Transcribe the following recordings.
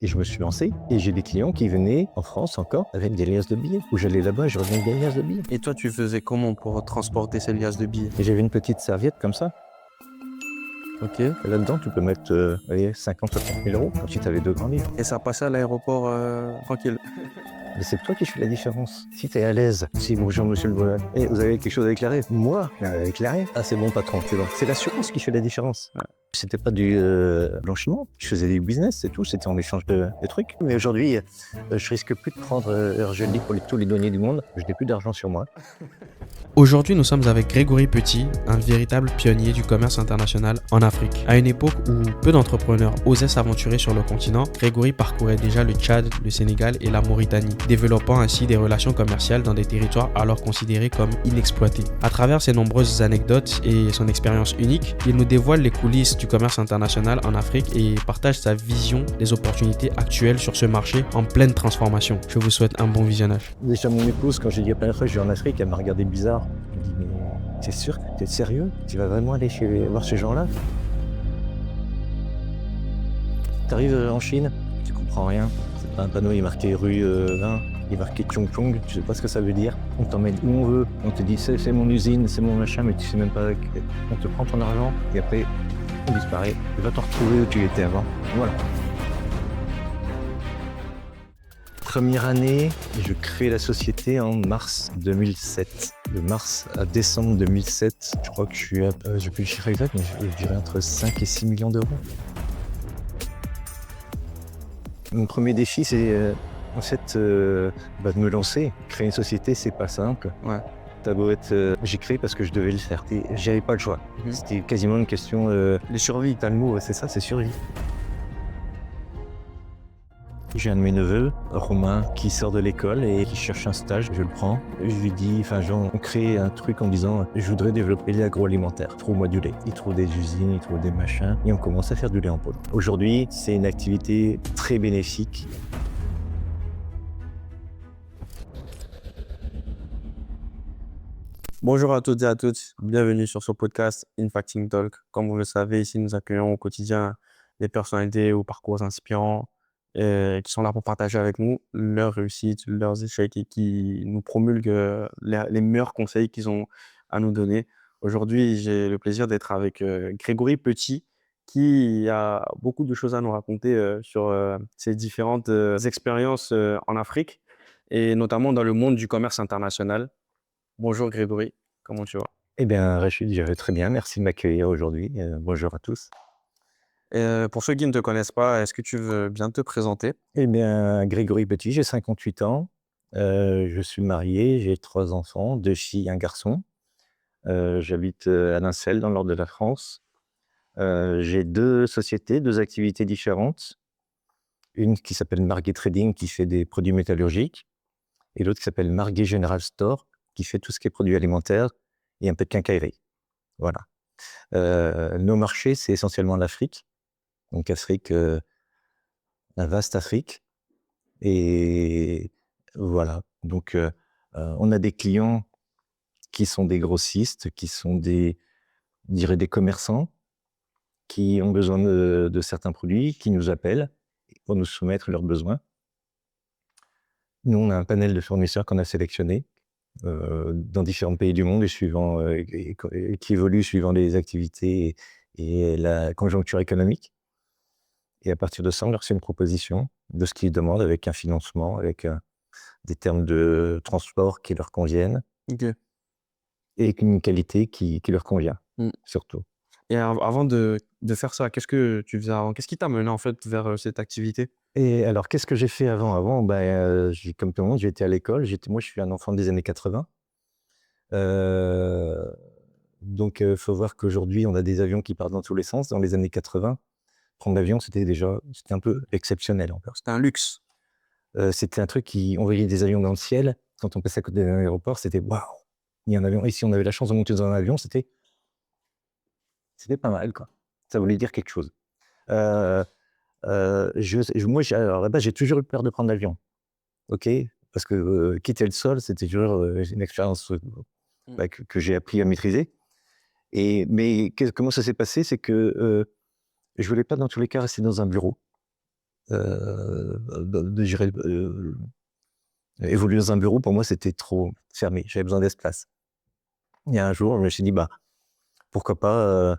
Et je me suis lancé et j'ai des clients qui venaient en France encore avec des liasses de billets. Où j'allais là-bas, je revenais avec des liasses de billets. Et toi, tu faisais comment pour transporter ces liasses de billets? Et j'avais une petite serviette comme ça. Ok. Et là-dedans, tu peux mettre 50, 60 000 euros. Ensuite, tu avais 2 grands livres. Et ça passait à l'aéroport tranquille. Mais c'est toi qui fais la différence. Si tu es à l'aise, si bonjour monsieur le voleur, et vous avez quelque chose à déclarer, moi, déclarer, ah c'est bon patron, c'est bon. C'est l'assurance qui fait la différence. Ouais. C'était pas du blanchiment, je faisais du business, c'est tout, c'était en échange de trucs. Mais aujourd'hui, je risque plus de prendre, je le dis pour tous les douaniers du monde, je n'ai plus d'argent sur moi. Aujourd'hui, nous sommes avec Grégory Petit, un véritable pionnier du commerce international en Afrique. À une époque où peu d'entrepreneurs osaient s'aventurer sur le continent, Grégory parcourait déjà le Tchad, le Sénégal et la Mauritanie, développant ainsi des relations commerciales dans des territoires alors considérés comme inexploités. À travers ses nombreuses anecdotes et son expérience unique, il nous dévoile les coulisses du commerce international en Afrique et partage sa vision des opportunités actuelles sur ce marché en pleine transformation. Je vous souhaite un bon visionnage. Déjà mon épouse, quand j'ai dit la première fois que je vais en Afrique, elle m'a regardé bizarre. Je me dis mais t'es sûr, t'es sérieux? Tu vas vraiment aller voir ces gens-là? T'arrives en Chine, tu comprends rien. C'est pas un panneau, il est marqué rue 20, il est marqué Chongqing, tu sais pas ce que ça veut dire. On t'emmène où on veut, on te dit c'est mon usine, c'est mon machin, mais tu sais même pas. On te prend ton argent et après on disparaît. Tu vas te retrouver où tu étais avant. Voilà. Première année, je crée la société en mars 2007. De mars à décembre 2007, je crois que je suis, j'ai plus le chiffre exact, mais je dirais entre 5 et 6 millions d'euros. Mon premier défi, c'est en fait de me lancer. Créer une société, c'est pas simple. Ouais. T'as beau être, j'ai créé parce que je devais le faire. J'avais pas le choix. C'était quasiment une question. Les survies. T'as le mot, c'est ça, c'est survie. J'ai un de mes neveux, Romain, qui sort de l'école et qui cherche un stage. Je le prends. Je lui dis, on crée un truc en disant, je voudrais développer l'agroalimentaire. Trouve-moi du lait. Il trouve des usines, il trouve des machins. Et on commence à faire du lait en poudre. Aujourd'hui, c'est une activité très bénéfique. Bonjour à toutes et à tous, bienvenue sur ce podcast Infacting Talk. Comme vous le savez, ici nous accueillons au quotidien des personnalités aux parcours inspirants qui sont là pour partager avec nous leurs réussites, leurs échecs et qui nous promulguent les meilleurs conseils qu'ils ont à nous donner. Aujourd'hui, j'ai le plaisir d'être avec Grégory Petit qui a beaucoup de choses à nous raconter sur ses différentes expériences en Afrique et notamment dans le monde du commerce international. Bonjour Grégory, comment tu vas? Eh bien, Rachid, je vais très bien. Merci de m'accueillir aujourd'hui. Bonjour à tous. Pour ceux qui ne te connaissent pas, est-ce que tu veux bien te présenter? Eh bien, Grégory Petit, j'ai 58 ans. Je suis marié, j'ai 3 enfants, 2 filles, un garçon. J'habite à Lincelles, dans le nord de la France. J'ai 2 sociétés, 2 activités différentes. Une qui s'appelle Marguet Trading, qui fait des produits métallurgiques, et l'autre qui s'appelle Marguet General Store, qui fait tout ce qui est produits alimentaires et un peu de quincaillerie. Voilà. Nos marchés, c'est essentiellement l'Afrique. Donc Afrique, la vaste Afrique. Et voilà. Donc, on a des clients qui sont des grossistes, qui sont des, je dirais, des commerçants, qui ont besoin de certains produits, qui nous appellent pour nous soumettre leurs besoins. Nous, on a un panel de fournisseurs qu'on a sélectionnés dans différents pays du monde et qui évoluent suivant les activités et la conjoncture économique. Et à partir de ça, on leur fait une proposition de ce qu'ils demandent avec un financement, avec des termes de transport qui leur conviennent OK. et une qualité qui leur convient, Mmh. surtout. Et avant de faire ça, qu'est-ce que tu faisais avant? Qu'est-ce qui t'a mené en fait vers cette activité? Et alors, qu'est-ce que j'ai fait avant? Avant, comme tout le monde, j'ai été à l'école. Moi, je suis un enfant des années 80. Donc, faut voir qu'aujourd'hui, on a des avions qui partent dans tous les sens. Dans les années 80, prendre l'avion, c'était un peu exceptionnel encore. C'était un luxe. C'était un truc on voyait des avions dans le ciel. Quand on passait à côté d'un aéroport, c'était waouh! Il y a un avion. Et si on avait la chance de monter dans un avion, c'était pas mal, quoi. Ça voulait dire quelque chose. Heu moi, alors là-bas, j'ai toujours eu peur de prendre l'avion, OK? Parce que, quitter le sol, c'était toujours, une expérience, Mmh. que j'ai appris à maîtriser. Mais comment ça s'est passé? C'est que, je voulais pas dans tous les cas rester dans un bureau. de gérer, évoluer dans un bureau, pour moi, c'était trop fermé. J'avais besoin d'espace. Il y a un jour, je me suis dit, bah, pourquoi pas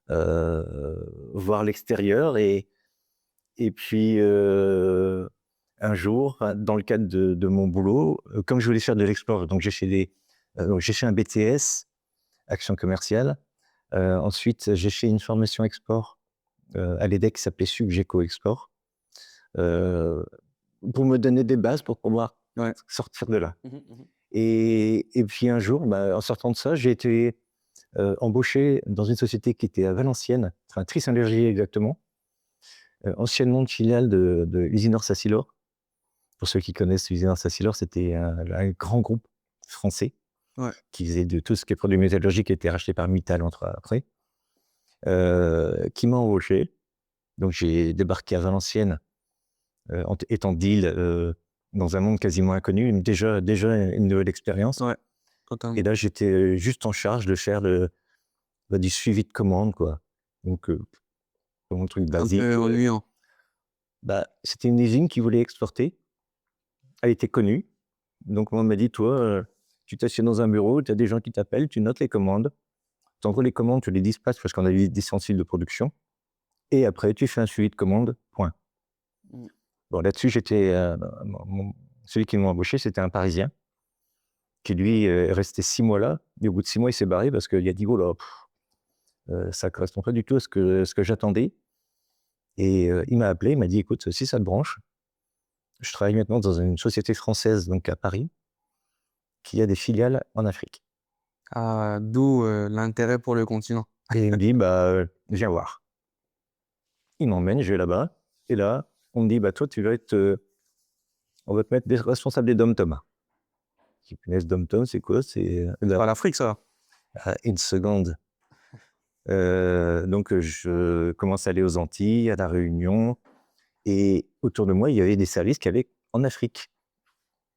voir l'extérieur et puis un jour, dans le cadre de mon boulot, comme je voulais faire de l'export, donc j'ai fait un BTS, action commerciale. Ensuite, j'ai fait une formation export à l'EDEC qui s'appelait Subgeco Export, pour me donner des bases pour pouvoir Ouais. sortir de là. Et puis un jour, bah, en sortant de ça, j'ai été embauché dans une société qui était à Valenciennes, enfin Trisynergie exactement, anciennement une filiale de Usinor Sassilor. Pour ceux qui connaissent Usinor Sassilor, c'était un grand groupe français Ouais. qui faisait de tout ce qui est produits métallurgiques, qui a été racheté par Mittal après, qui m'a embauché. Donc j'ai débarqué à Valenciennes, étant deal, dans un monde quasiment inconnu, mais déjà une nouvelle expérience. Ouais, totalement. Et là, j'étais juste en charge de faire du suivi de commande, quoi. Donc, mon truc Un basique. peu ennuyant. Bah, c'était une usine qui voulait exporter. Elle était connue. Donc, moi, on m'a dit, toi, tu t'assieds dans un bureau, tu as des gens qui t'appellent, tu notes les commandes. Tu envoies les commandes, tu les dispatches parce qu'on avait des ustensiles de production. Et après, tu fais un suivi de commande, point. Mm. Bon, là-dessus, celui qui m'a embauché, c'était un Parisien qui, lui, est resté 6 mois là. Et au bout de 6 mois, il s'est barré parce qu'il a dit, oh là, ça ne correspond pas du tout à ce que j'attendais. Et il m'a appelé, il m'a dit, écoute, si ça te branche, je travaille maintenant dans une société française, donc à Paris, qui a des filiales en Afrique. Ah, d'où l'intérêt pour le continent. Et il me dit, bah, viens voir. Il m'emmène, je vais là-bas. Et là, on me dit, bah, toi, on va te mettre responsable des dom-tom. Qui connaissent dom-tom, c'est quoi? C'est Pas l'Afrique, ça. une seconde. Donc, je commence à aller aux Antilles, à La Réunion. Et autour de moi, il y avait des services qui allaient en Afrique.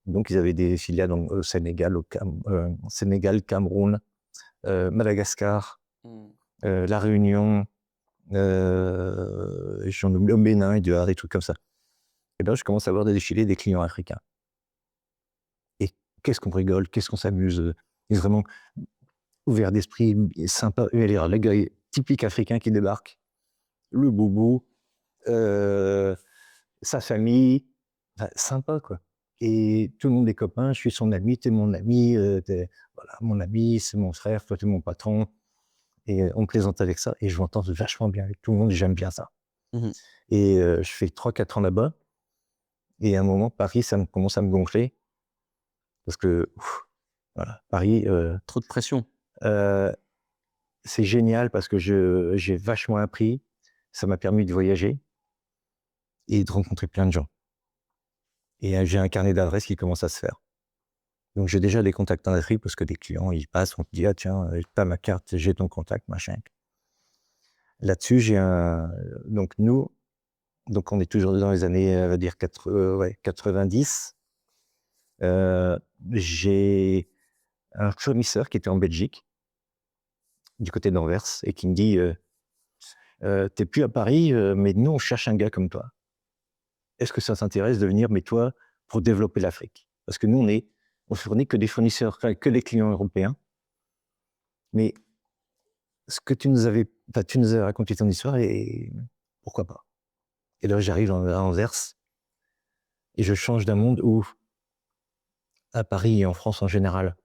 Donc, ils avaient des filiales au Sénégal, Sénégal, Cameroun, Madagascar, La Réunion, j'en oublie, au Bénin, il doit y avoir des trucs comme ça. Et là, je commence à voir défiler des clients africains. Et qu'est-ce qu'on rigole, qu'est-ce qu'on s'amuse. Ils sont vraiment ouverts d'esprit, sympa. Le gars typique africain qui débarque, le boubou, sa famille, enfin, sympa, quoi. Et tout le monde est copain, je suis son ami, t'es mon ami, voilà, mon ami, c'est mon frère, toi t'es mon patron. Et on me plaisante avec ça, et je m'entends vachement bien avec tout le monde, j'aime bien ça. Et je fais 3-4 ans là-bas, et à un moment, Paris, ça commence à me gonfler, parce que, voilà, Paris, Trop de pression. c'est génial parce que j'ai vachement appris, ça m'a permis de voyager et de rencontrer plein de gens. Et j'ai un carnet d'adresses qui commence à se faire. Donc j'ai déjà des contacts en Afrique parce que des clients, ils passent, on te dit, ah tiens, t'as ma carte, j'ai ton contact, machin. Là-dessus, donc on est toujours dans les années, on va dire 90. J'ai un fournisseur qui était en Belgique, du côté d'Anvers, et qui me dit, t'es plus à Paris, mais nous, on cherche un gars comme toi. Est-ce que ça t'intéresse de venir, mais toi, pour développer l'Afrique? Parce que nous, on fournit que des fournisseurs, que des clients européens. Mais ce que tu nous avais raconté ton histoire, et pourquoi pas? Et là, j'arrive à Anvers, et je change d'un monde où, à Paris et en France en général,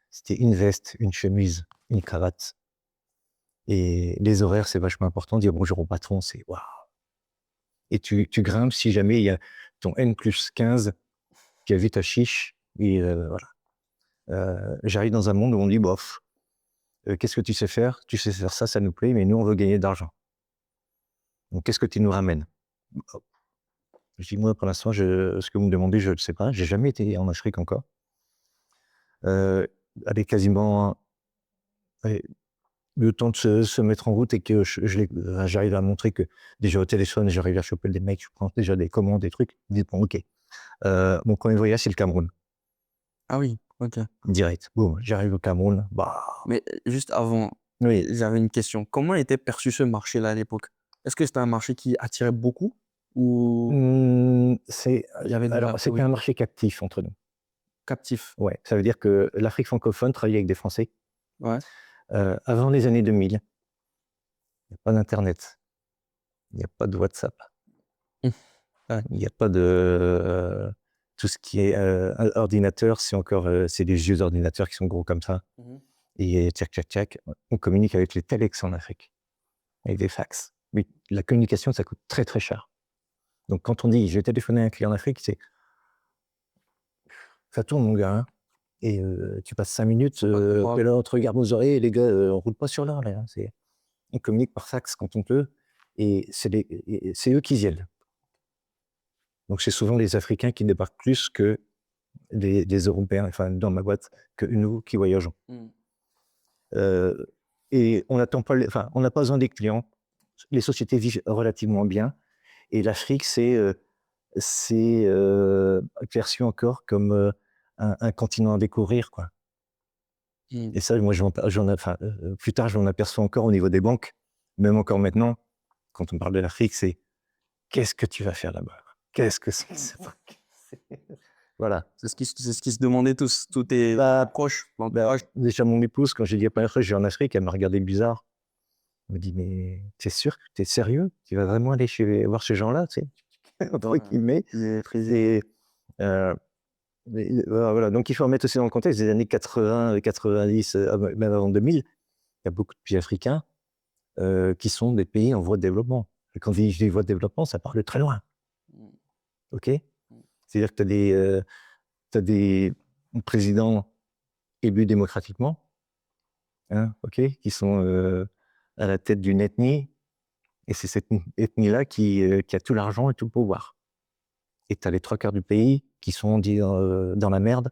c'était une veste, une chemise, une cravate. Et les horaires, c'est vachement important. Dire bonjour au patron, c'est waouh. Et tu grimpes si jamais il y a ton N+15 qui a vu ta chiche. Et voilà. J'arrive dans un monde où on dit, bof, qu'est-ce que tu sais faire? Tu sais faire ça, ça nous plaît, mais nous, on veut gagner de l'argent. Donc, qu'est-ce que tu nous ramènes? Je dis, moi, pour l'instant, ce que vous me demandez, je ne sais pas. J'ai jamais été en Afrique encore. Allez, quasiment le temps de se mettre en route, et que j'arrive à montrer que déjà au téléphone, j'arrive à choper des mecs, je prends déjà des commandes, des trucs. Ils disent, bon, ok. Mon premier voyage, c'est le Cameroun. Ah oui, ok. Direct. Bon, j'arrive au Cameroun. Bah, Mais juste avant, oui. j'avais une question. Comment était perçu ce marché-là à l'époque? Est-ce que c'était un marché qui attirait beaucoup? ou C'est il y avait des alors, c'était priorités un marché captif entre nous. captifs? Ouais, ça veut dire que l'Afrique francophone travaillait avec des Français. Ouais. Avant les années 2000, il n'y a pas d'internet, il n'y a pas de WhatsApp, Ouais. il n'y a pas de, tout ce qui est, ordinateur, c'est encore, c'est des vieux ordinateurs qui sont gros comme ça et tchac, tchac, tchac. On communique avec les telex en Afrique, avec des fax. Mais la communication, ça coûte très, très cher. Donc quand on dit: «Je vais téléphoner à un client en Afrique», c'est ça tourne mon gars, hein, et tu passes 5 minutes, Pas et comparable. là on te regarde aux oreilles: «Les gars, on roule pas sur l'or là, hein». On communique par fax quand on peut et c'est eux qui viennent. Donc c'est souvent les Africains qui débarquent plus que les Européens, enfin dans ma boîte, que nous qui voyageons. Heu et on n'attend pas on n'a pas besoin des clients. Les sociétés vivent relativement bien et l'Afrique, c'est perçu encore comme, un continent à découvrir, quoi. Mmh. Et ça, moi, plus tard, j'en aperçois encore au niveau des banques, même encore maintenant, quand on parle de l'Afrique, c'est: «Qu'est-ce que tu vas faire là-bas? Qu'est-ce que c'est que ce truc?» Voilà. C'est ce qu'ils se demandaient tous, tous tes Bah, proches, bah, l'entourage? déjà mon épouse, quand j'ai dit la première fois que je vais en Afrique, elle m'a regardé bizarre. Elle me dit: «Mais tu es sûr? Tu es sérieux? Tu vas vraiment aller voir ces gens-là?» Tu sais? Entre guillemets. Les C'est, heu, voilà, donc il faut remettre aussi dans le contexte des années 80, 90, même avant 2000, il y a beaucoup de pays africains, qui sont des pays en voie de développement. Et quand je dis voie de développement, ça part de très loin, Mmh. OK? C'est-à-dire que tu as des présidents élus démocratiquement, hein, OK? Qui sont, à la tête d'une ethnie et c'est cette ethnie-là qui a tout l'argent et tout le pouvoir. Et tu as les 3/4 du pays qui sont dans la merde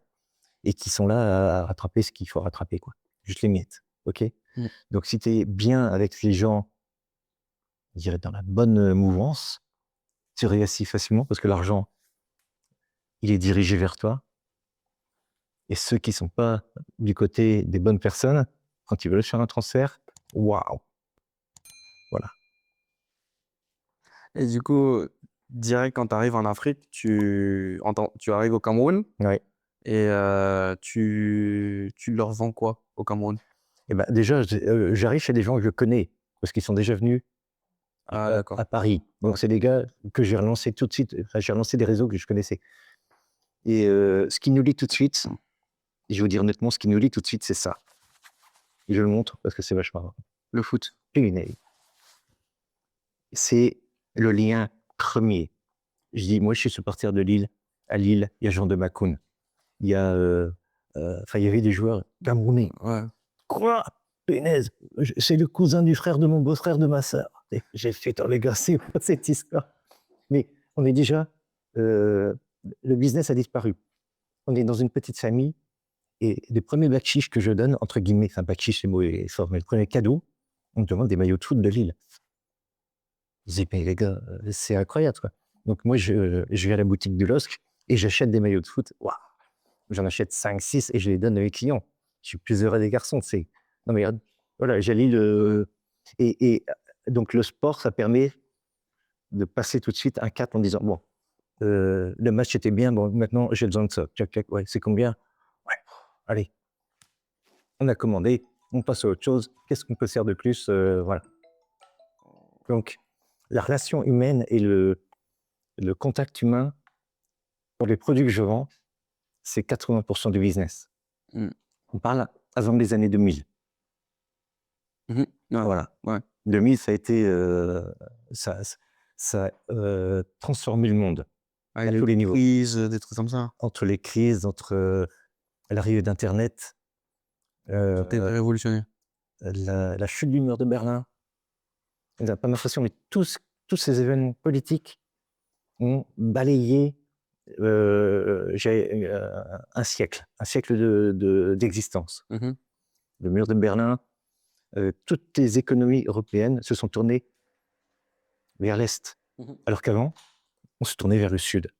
et qui sont là à rattraper ce qu'il faut rattraper, quoi. Juste les miettes, OK? Mmh. Donc si tu es bien avec les gens, je dirais dans la bonne, mouvance, tu réussis facilement parce que l'argent, il est dirigé vers toi et ceux qui sont pas du côté des bonnes personnes, quand ils veulent faire un transfert, waouh! Voilà. Et du coup, direct quand tu arrives en Afrique, tu arrives au Cameroun Ouais. et tu leur vends quoi au Cameroun? Et ben déjà, j'arrive chez des gens que je connais parce qu'ils sont déjà venus Ah d'accord. à Paris. Donc c'est des gars que j'ai relancés tout de suite, enfin j'ai relancé des réseaux que je connaissais et ce qui nous lie tout de suite, et je vais vous dire honnêtement, ce qui nous lie tout de suite, c'est ça. Et je le montre parce que c'est vachement marrant. Le foot. Punaise. C'est le lien premier. Je dis, moi, je suis supporter de Lille. À Lille, il y a Jean de Macoun. Il y a, il y avait des joueurs camerounais. Ouais. Quoi? Punaise, c'est le cousin du frère de mon beau-frère de ma sœur. Et j'ai fait, dans les gars, c'est quoi cette histoire? Mais on est déjà, le business a disparu. On est dans une petite famille et les premiers bacs chiches que je donne, entre guillemets, enfin, bacs chiches, le mot est fort, mais le premier cadeau, on me demande des maillots de foot de Lille. Je dis: «Mais les gars, c'est incroyable, quoi». Donc moi, je vais à la boutique du LOSC et j'achète des maillots de foot. Waouh! J'en achète 5, 6 et je les donne à mes clients. Je suis plus heureux des garçons, c'est non mais voilà, j'allie donc le sport, ça permet de passer tout de suite un cap en disant: «Bon, le match était bien, bon maintenant j'ai besoin de ça. Tchac, tchac, ouais, c'est combien? Ouais, allez, on a commandé, on passe à autre chose. Qu'est-ce qu'on peut faire de plus?» Voilà. Donc la relation humaine et le contact humain pour les produits que je vends, c'est 80% du business. Mmh. On parle avant les années 2000. Mmh. Ouais. Voilà. Ouais. 2000, ça a été, ça a transformé le monde à Avec les tous les niveaux. quiz, des trucs comme ça. Entre les crises, entre, l'arrivée d'internet, C'était révolutionnaire. la chute du mur de Berlin, la penetration, mais tous ces événements politiques ont balayé, un siècle d'existence. Mmh. Le mur de Berlin, toutes les économies européennes se sont tournées vers l'Est, Mmh. alors qu'avant, on se tournait vers le Sud.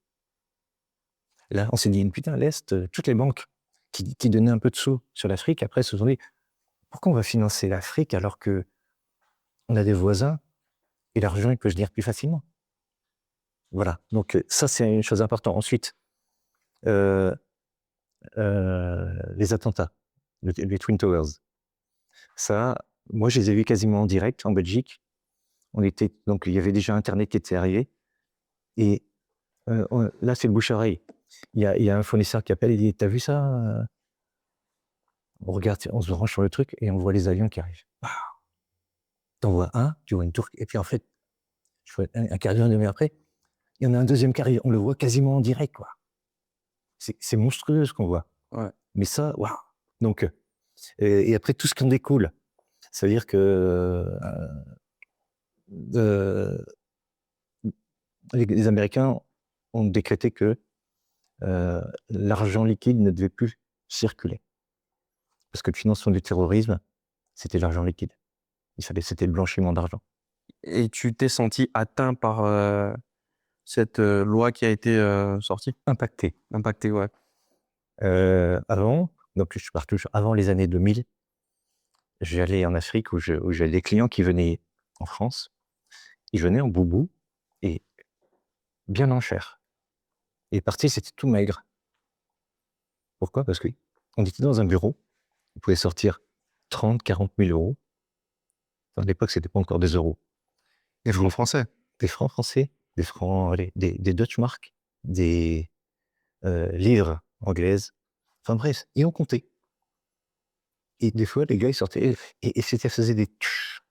Là, on s'est dit: «Putain, l'Est, toutes les banques qui donnaient un peu de sous sur l'Afrique, après se sont dit: "Pourquoi on va financer l'Afrique alors qu'on a des voisins et l'argent, il peut se dire plus facilement?"» Voilà, donc ça, c'est une chose importante. Ensuite, les attentats, les Twin Towers. Ça, moi, je les ai vus quasiment en direct en Belgique. Donc, il y avait déjà Internet qui était arrivé. Et là, c'est le bouche-oreille. Il y a un fournisseur qui appelle et dit, t'as vu ça? On regarde, on se branche sur le truc et on voit les avions qui arrivent. T'en vois un, tu vois une tour, et puis en fait, je vois un quart d'heure, une demi-heure après, il y en a un deuxième qui arrive. On le voit quasiment en direct, quoi. C'est monstrueux ce qu'on voit. Ouais. Mais ça, waouh. Donc, et après, tout ce qui en découle. Ça veut dire que les Américains ont décrété que l'argent liquide ne devait plus circuler. Parce que le financement du terrorisme, c'était l'argent liquide. C'était le blanchiment d'argent. Et tu t'es senti atteint par cette loi qui a été sortie? Impacté. Impacté, ouais. Avant, donc je pars toujours avant les années 2000, j'allais en Afrique où j'avais des clients qui venaient en France. Ils venaient en boubou et bien en chair. Et partis, c'était tout maigre. Pourquoi? Parce qu'on était dans un bureau, on pouvait sortir 30, 40 000 euros. Enfin, à l'époque, c'était pas encore des euros. Des francs français. Des francs français, des francs, des Deutsche Mark, des livres anglaises. Enfin bref, et on comptait. Et des fois, les gars, ils sortaient et ça faisait des tch.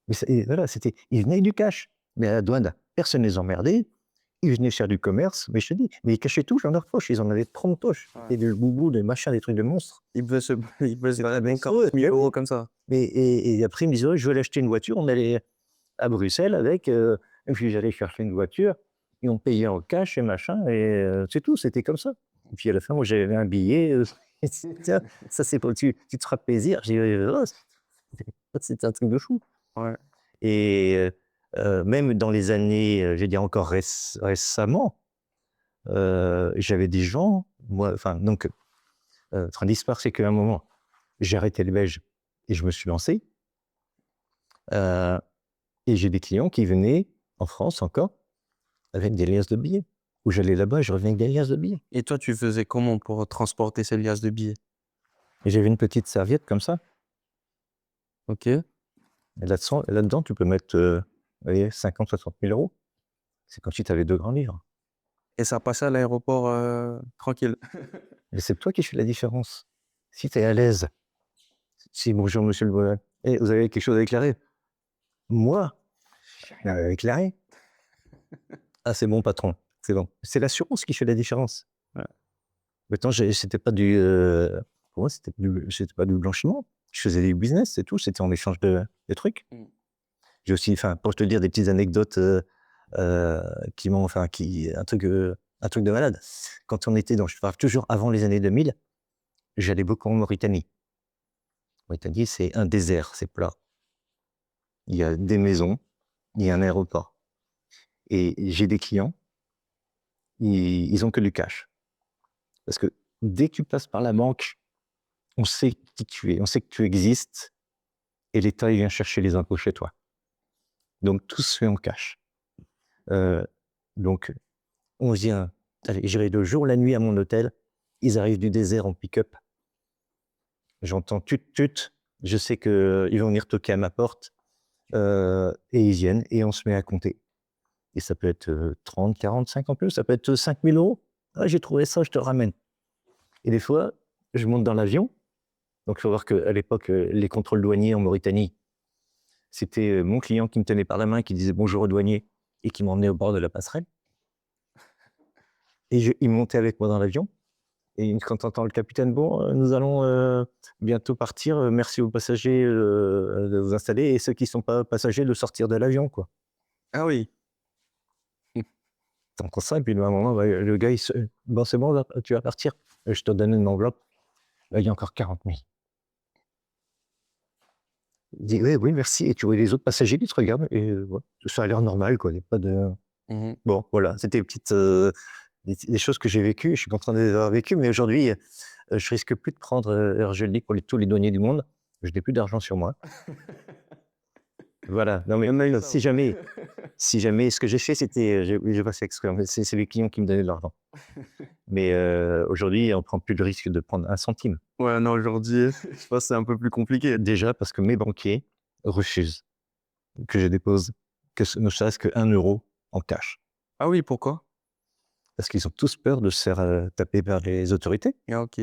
Mais et voilà, ils venaient avec du cash. Mais à la douane, personne ne les emmerdait. Ils venaient faire du commerce, mais je te dis, mais ils cachaient tout dans leur poche. Ils en avaient 30 poches. Ouais. Et des boubous, des machins, des trucs de monstres. Il peut se Voilà, gagner ben, 40 000 euros comme ça. Et après, ils me disaient, oh, je veux aller acheter une voiture. On allait à Bruxelles avec. Et puis j'allais chercher une voiture. Et on payait en cash et machin. Et c'est tout, c'était comme ça. Et puis à la fin, moi, j'avais un billet. Tiens, ça, c'est pour tu te feras plaisir. J'ai dit, oh, c'était un truc de fou. Ouais. Et même dans les années, je vais dire encore récemment, j'avais des gens, moi, enfin, donc, train d'histoire, c'est qu'à un moment, j'ai arrêté le belge et je me suis lancé. Et j'ai des clients qui venaient en France encore avec des liasses de billets. Où j'allais là-bas, je revenais avec des liasses de billets. Et toi, tu faisais comment pour transporter ces liasses de billets? Et j'avais une petite serviette comme ça. Ok. Et là-dedans, tu peux mettre, vous voyez, 50, 60 000 euros. C'est comme si tu avais 2 grands livres. Et ça passait à l'aéroport tranquille. Et c'est toi qui fais la différence. Si tu es à l'aise, si bonjour monsieur le bonhomme, et vous avez quelque chose à déclarer? Moi, j'ai rien à déclarer. Ah, c'est bon, patron, c'est bon. C'est l'assurance qui fait la différence. Ouais. Maintenant, c'était pas pour moi, c'était pas du blanchiment. Je faisais du business, c'est tout. C'était en échange de trucs. J'ai aussi, enfin, pour te dire des petites anecdotes qui m'ont, enfin, un truc de malade. Quand on était je parle toujours avant les années 2000, j'allais beaucoup en Mauritanie. Mauritanie, c'est un désert, c'est plat. Il y a des maisons, il y a un aéroport. Et j'ai des clients, ils ont que du cash. Parce que dès que tu passes par la banque, on sait qui tu es, on sait que tu existes, et l'État, il vient chercher les impôts chez toi. Donc, tout se fait en cash. Donc, on vient, allez, j'irai le jour, la nuit à mon hôtel, ils arrivent du désert en pick-up. J'entends tut, je sais qu'ils vont venir toquer à ma porte, et ils viennent, et on se met à compter. Et ça peut être 30, 40, 50 plus, ça peut être 5 000 euros. Ah, j'ai trouvé ça, je te ramène. Et des fois, je monte dans l'avion. Donc, il faut voir qu'à l'époque, les contrôles douaniers en Mauritanie, c'était mon client qui me tenait par la main, qui disait bonjour au douanier et qui m'emmenait au bord de la passerelle. Et il montait avec moi dans l'avion. Et quand on entend le capitaine, bon, nous allons bientôt partir. Merci aux passagers de vous installer et ceux qui ne sont pas passagers de sortir de l'avion, quoi. Ah oui. T'entends ça, et puis à un moment, le gars, bon, c'est bon, tu vas partir. Je te donne une enveloppe. Là, il y a encore 40 000. Il dit, oui, merci. Et tu vois les autres passagers qui te regardent, et ouais, ça a l'air normal, quoi. Il n'y a pas de... Bon, voilà, c'était des choses que j'ai vécues. Je suis content de les avoir vécues, mais aujourd'hui, je risque plus de prendre, je le dis pour tous les douaniers du monde, je n'ai plus d'argent sur moi. Voilà. Non, mais Il y en a eu ça, si jamais, ce que j'ai fait, c'était, j'ai pas fait exprès. En fait, c'est les clients qui me donnaient de l'argent. Mais aujourd'hui, on prend plus le risque de prendre un centime. Ouais, non, aujourd'hui, je pense que c'est un peu plus compliqué. Déjà parce que mes banquiers refusent que je dépose ne serait-ce que 1 euro en cash. Ah oui, pourquoi? Parce qu'ils ont tous peur de se faire taper par les autorités. Ah, ok.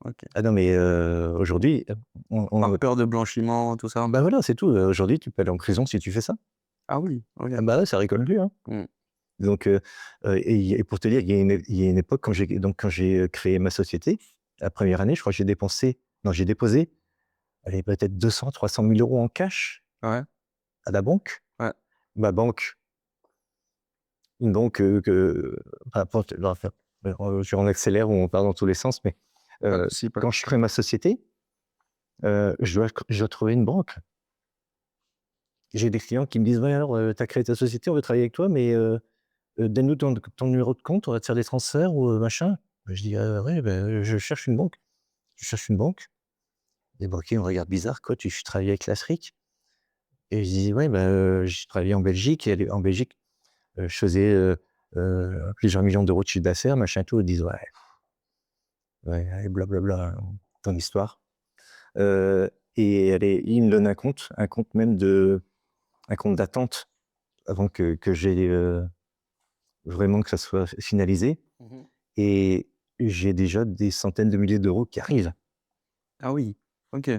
Ok. Ah non, mais aujourd'hui, Par peur de blanchiment, tout ça. bah voilà, c'est tout. Aujourd'hui, tu peux aller en prison si tu fais ça. Ah oui, ok. Ah bah ouais, ça rigole plus, hein. Mm. Donc, et pour te dire, il y a une époque, quand j'ai créé ma société, la première année, je crois que j'ai déposé, allez, peut-être 200 300 000 euros en cash Ouais, à la banque. ouais. Ma banque, une banque enfin, on accélère ou on part dans tous les sens, mais Pas de souci, pas de quand je crée ma société, je dois trouver une banque. J'ai des clients qui me disent: «Ouais, alors, tu as créé ta société, on veut travailler avec toi, mais donne-nous ton numéro de compte, on va te faire des transferts ou machin». Je dis: Ouais, ben, je cherche une banque». Je cherche une banque. Les banquiers me regardent bizarre: «Quoi, tu travailles avec l'Afrique?» Et je dis: «Ouais, bah, j'ai travaillé en Belgique et en Belgique, je faisais, plusieurs millions d'euros de chiffre d'affaires, machin et tout». Ils disent: «Ouais, ouais, allez, blablabla, ton histoire». Et ils me donnent un compte d'attente avant que j'ai, vraiment que ça soit finalisé. Mhm. Et j'ai déjà des centaines de milliers d'euros qui arrivent. Ah oui, ok.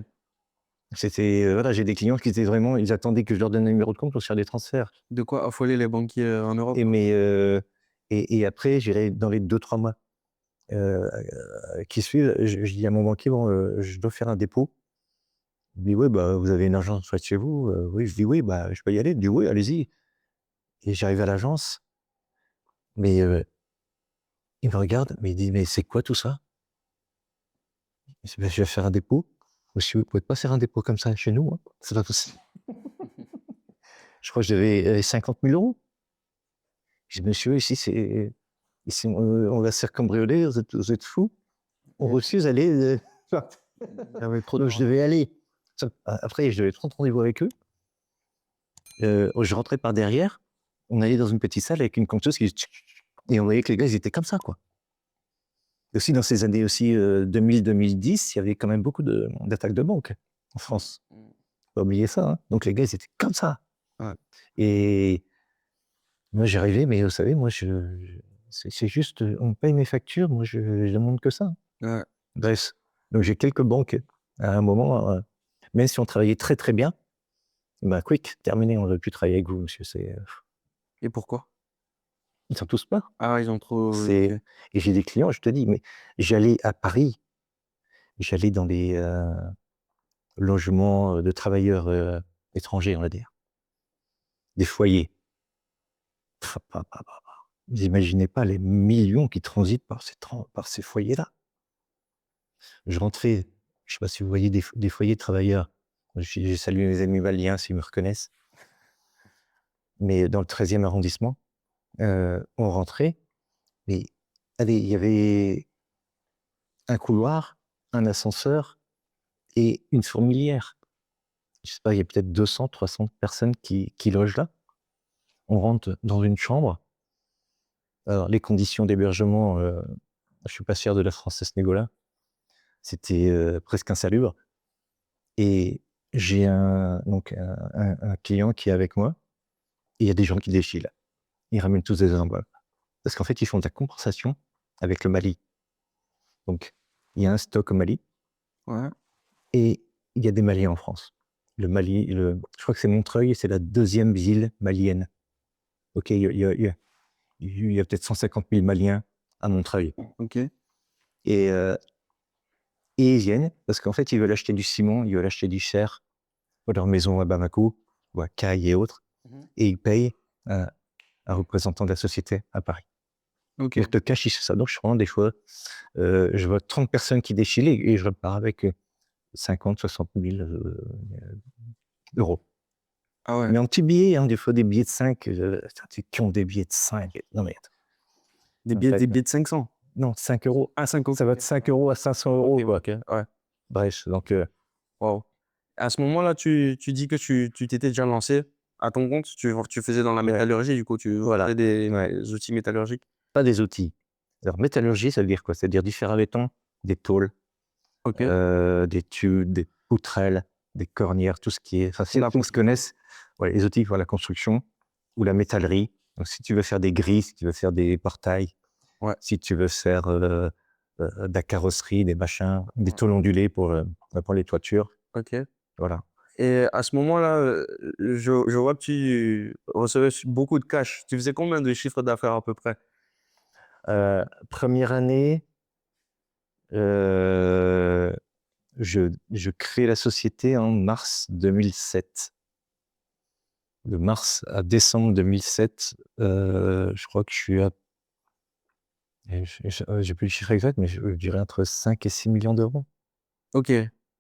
C'était, voilà, j'ai des clients qui étaient vraiment, ils attendaient que je leur donne un numéro de compte pour faire des transferts. De quoi affoler les banquiers en Europe? Et mais, et après, j'irai dans les 2-3 mois qui suivent, je dis à mon banquier: «Bon, je dois faire un dépôt». Il me dit: «Ouais, bah, vous avez une agence près de chez vous?» «Oui». Je dis: «Oui, bah, je peux y aller?» Il me dit: «Oui, allez-y». Et j'arrive à l'agence, mais il me regarde, mais il dit: «Mais c'est quoi tout ça?» Je dis: «Bah, je vais faire un dépôt». «Monsieur, vous pouvez pas faire un dépôt comme ça chez nous, hein, c'est pas possible». Je crois que je devais 50 000 €. Je dis: «Monsieur, ici on va se faire cambrioler, vous êtes fous?» On refuse d'aller, Il y avait trop donc je devais aller. Après, je devais prendre rendez-vous avec eux. Je rentrais par derrière, on allait dans une petite salle avec une compteuse et on voyait que les gars, ils étaient comme ça, quoi. Et aussi dans ces années aussi, 2000-2010, il y avait quand même beaucoup d'attaques de banques en France. Faut pas oublier ça, hein. Donc les gars, ils étaient comme ça. Ouais. Et moi, j'arrivais, mais vous savez, moi, c'est juste, on me paye mes factures, moi, je demande que ça. Ouais. Bref, donc j'ai quelques banques à un moment, même si on travaillait très, très bien, bah, quick, terminé, on ne veut plus travailler avec vous, monsieur, Et pourquoi? ils sont tous pas. Ah, ils ont trop. C'est Ok. Et j'ai des clients, je te dis, mais j'allais à Paris, j'allais dans les logements de travailleurs étrangers, on va dire, des foyers. Vous imaginez pas les millions qui transitent par ces foyers-là. Je rentrais, je sais pas si vous voyez des foyers de travailleurs. J'ai salué mes amis maliens s'ils me reconnaissent. Mais dans le 13e arrondissement, on rentrait, mais allez, il y avait un couloir, un ascenseur et une fourmilière. Je sais pas, il y a peut-être 200-300 personnes qui logent là. On rentre dans une chambre. Alors les conditions d'hébergement, je suis pas fier de la France à ce niveau-là. C'était, presque insalubre. Et j'ai un client qui est avec moi et il y a des gens qui défilent. Ils ramènent tous des enveloppes. Parce qu'en fait, ils font de la compensation avec le Mali. Donc, il y a un stock au Mali Ouais. et il y a des Maliens en France. Le Mali, je crois que c'est Montreuil, c'est la 2e ville malienne. OK, il y a peut-être 150 000 Maliens à Montreuil. Ok. Et ils viennent parce qu'en fait, ils veulent acheter du ciment, ils veulent acheter du fer pour leur maison à Bamako ou à Caille et autres. Et ils payent un représentant de la société à Paris. Ok. Pour te cacher ça. Donc, je prends des fois, je vois 30 personnes qui défilent et je repars avec 50-60 000 euros. Ah ouais. Mais en petits billets, hein, des fois des billets de 5, qui ont des billets de 5. Non, mais attends. Des En billets, fait, des billets de 500. non, 5 euros. Ah, 5 euros. Ça va de 5 euros à 500 euros, Ok, quoi. ok. Ouais. Bref, donc, Waouh. À ce moment-là, tu dis que tu t'étais déjà lancé à ton compte. Tu faisais dans la Ouais. métallurgie, du coup, tu Voilà. vendais des Ouais. outils métallurgiques. Pas des outils. Alors, métallurgie, ça veut dire quoi? Ça veut dire du fer à béton, des tôles, OK. des tubes, des poutrelles, des cornières, tout ce qui est. Enfin, si La on se connaisse, ouais, les outils pour la construction ou la métallerie. Donc, si tu veux faire des grilles, si tu veux faire des portails, Ouais. si tu veux faire de la carrosserie, des machins, des Ouais. tôles ondulées pour les toitures. OK. Voilà. Et à ce moment-là, je vois que tu recevais beaucoup de cash. Tu faisais combien de chiffre d'affaires à peu près? Première année, je crée la société en mars 2007. De mars à décembre 2007, je crois que je suis à. J'ai plus le chiffre exact, mais je dirais entre 5 et 6 millions d'euros. OK.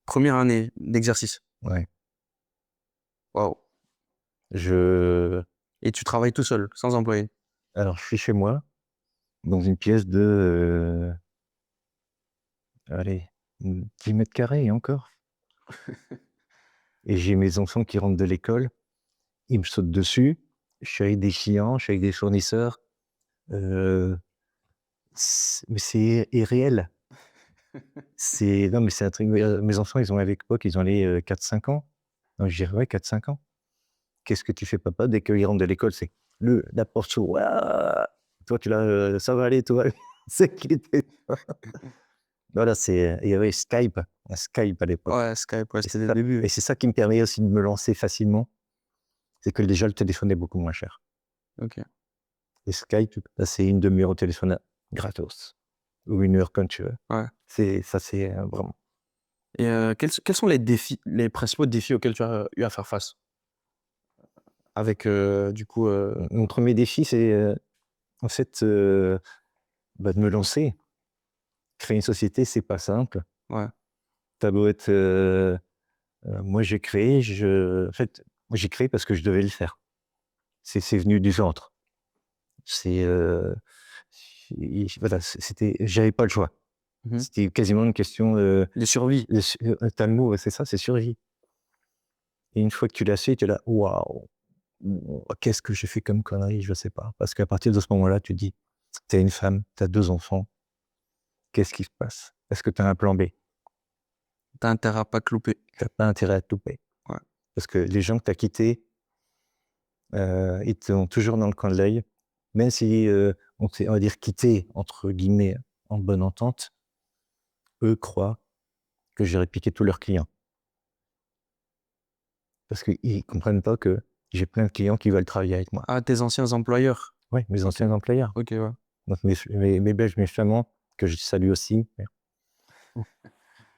Première année d'exercice. Ouais. Waouh. Je, Et tu travailles tout seul, sans employé? alors, je suis chez moi, dans une pièce de, allez, 10 mètres carrés et encore. Et j'ai mes enfants qui rentrent de l'école, ils me sautent dessus. Je suis avec des clients, je suis avec des fournisseurs. Mais c'est irréel. Non, mais c'est un truc. Mes enfants, ils ont à l'époque, ils ont les 4-5 ans. Donc je dirais, ouais, 4-5 ans. Qu'est-ce que tu fais, papa, dès qu'ils rentrent de l'école? C'est la porte s'ouvre. Ouah. Toi, tu l'as, ça va aller, toi. C'est qu'il était. Voilà, il y avait Skype à l'époque. Ouais, Skype, ouais, Et c'était c'est le ça, début. et c'est ça qui me permet aussi de me lancer facilement. C'est que déjà, le téléphone est beaucoup moins cher. OK. Et Skype, là, c'est une demi-heure au téléphone gratos. Ou 1 heure, quand tu veux. Ouais. C'est vraiment. Et quels sont les principaux défis auxquels tu as eu à faire face? Avec, du coup, Mon premier défi, c'est en fait de me lancer. Créer une société, c'est pas simple. ouais. T'as beau être. Moi, j'ai créé. En fait, moi, j'ai créé parce que je devais le faire. C'est venu du ventre. Voilà, j'avais pas le choix. Mmh. C'était quasiment une question. De survie. T'as le mot, c'est ça, c'est survie. Et une fois que tu l'as fait, tu es là, waouh, qu'est-ce que j'ai fait comme connerie, je sais pas. Parce qu'à partir de ce moment-là, tu te dis, t'es une femme, t'as 2 enfants, qu'est-ce qui se passe? Est-ce que t'as un plan B? Tu as intérêt à pas te louper. T'as pas intérêt à te louper. Ouais. Parce que les gens que t'as quittés, ils t'ont toujours dans le coin de l'œil. Même si on va dire quittés, entre guillemets, en bonne entente, eux croient que j'ai répliqué tous leurs clients. Parce qu'ils comprennent pas que j'ai plein de clients qui veulent travailler avec moi. Ah, tes anciens employeurs? Oui, mes anciens employeurs. OK, ouais. Donc mes Belges, mes Flamands, que je salue aussi.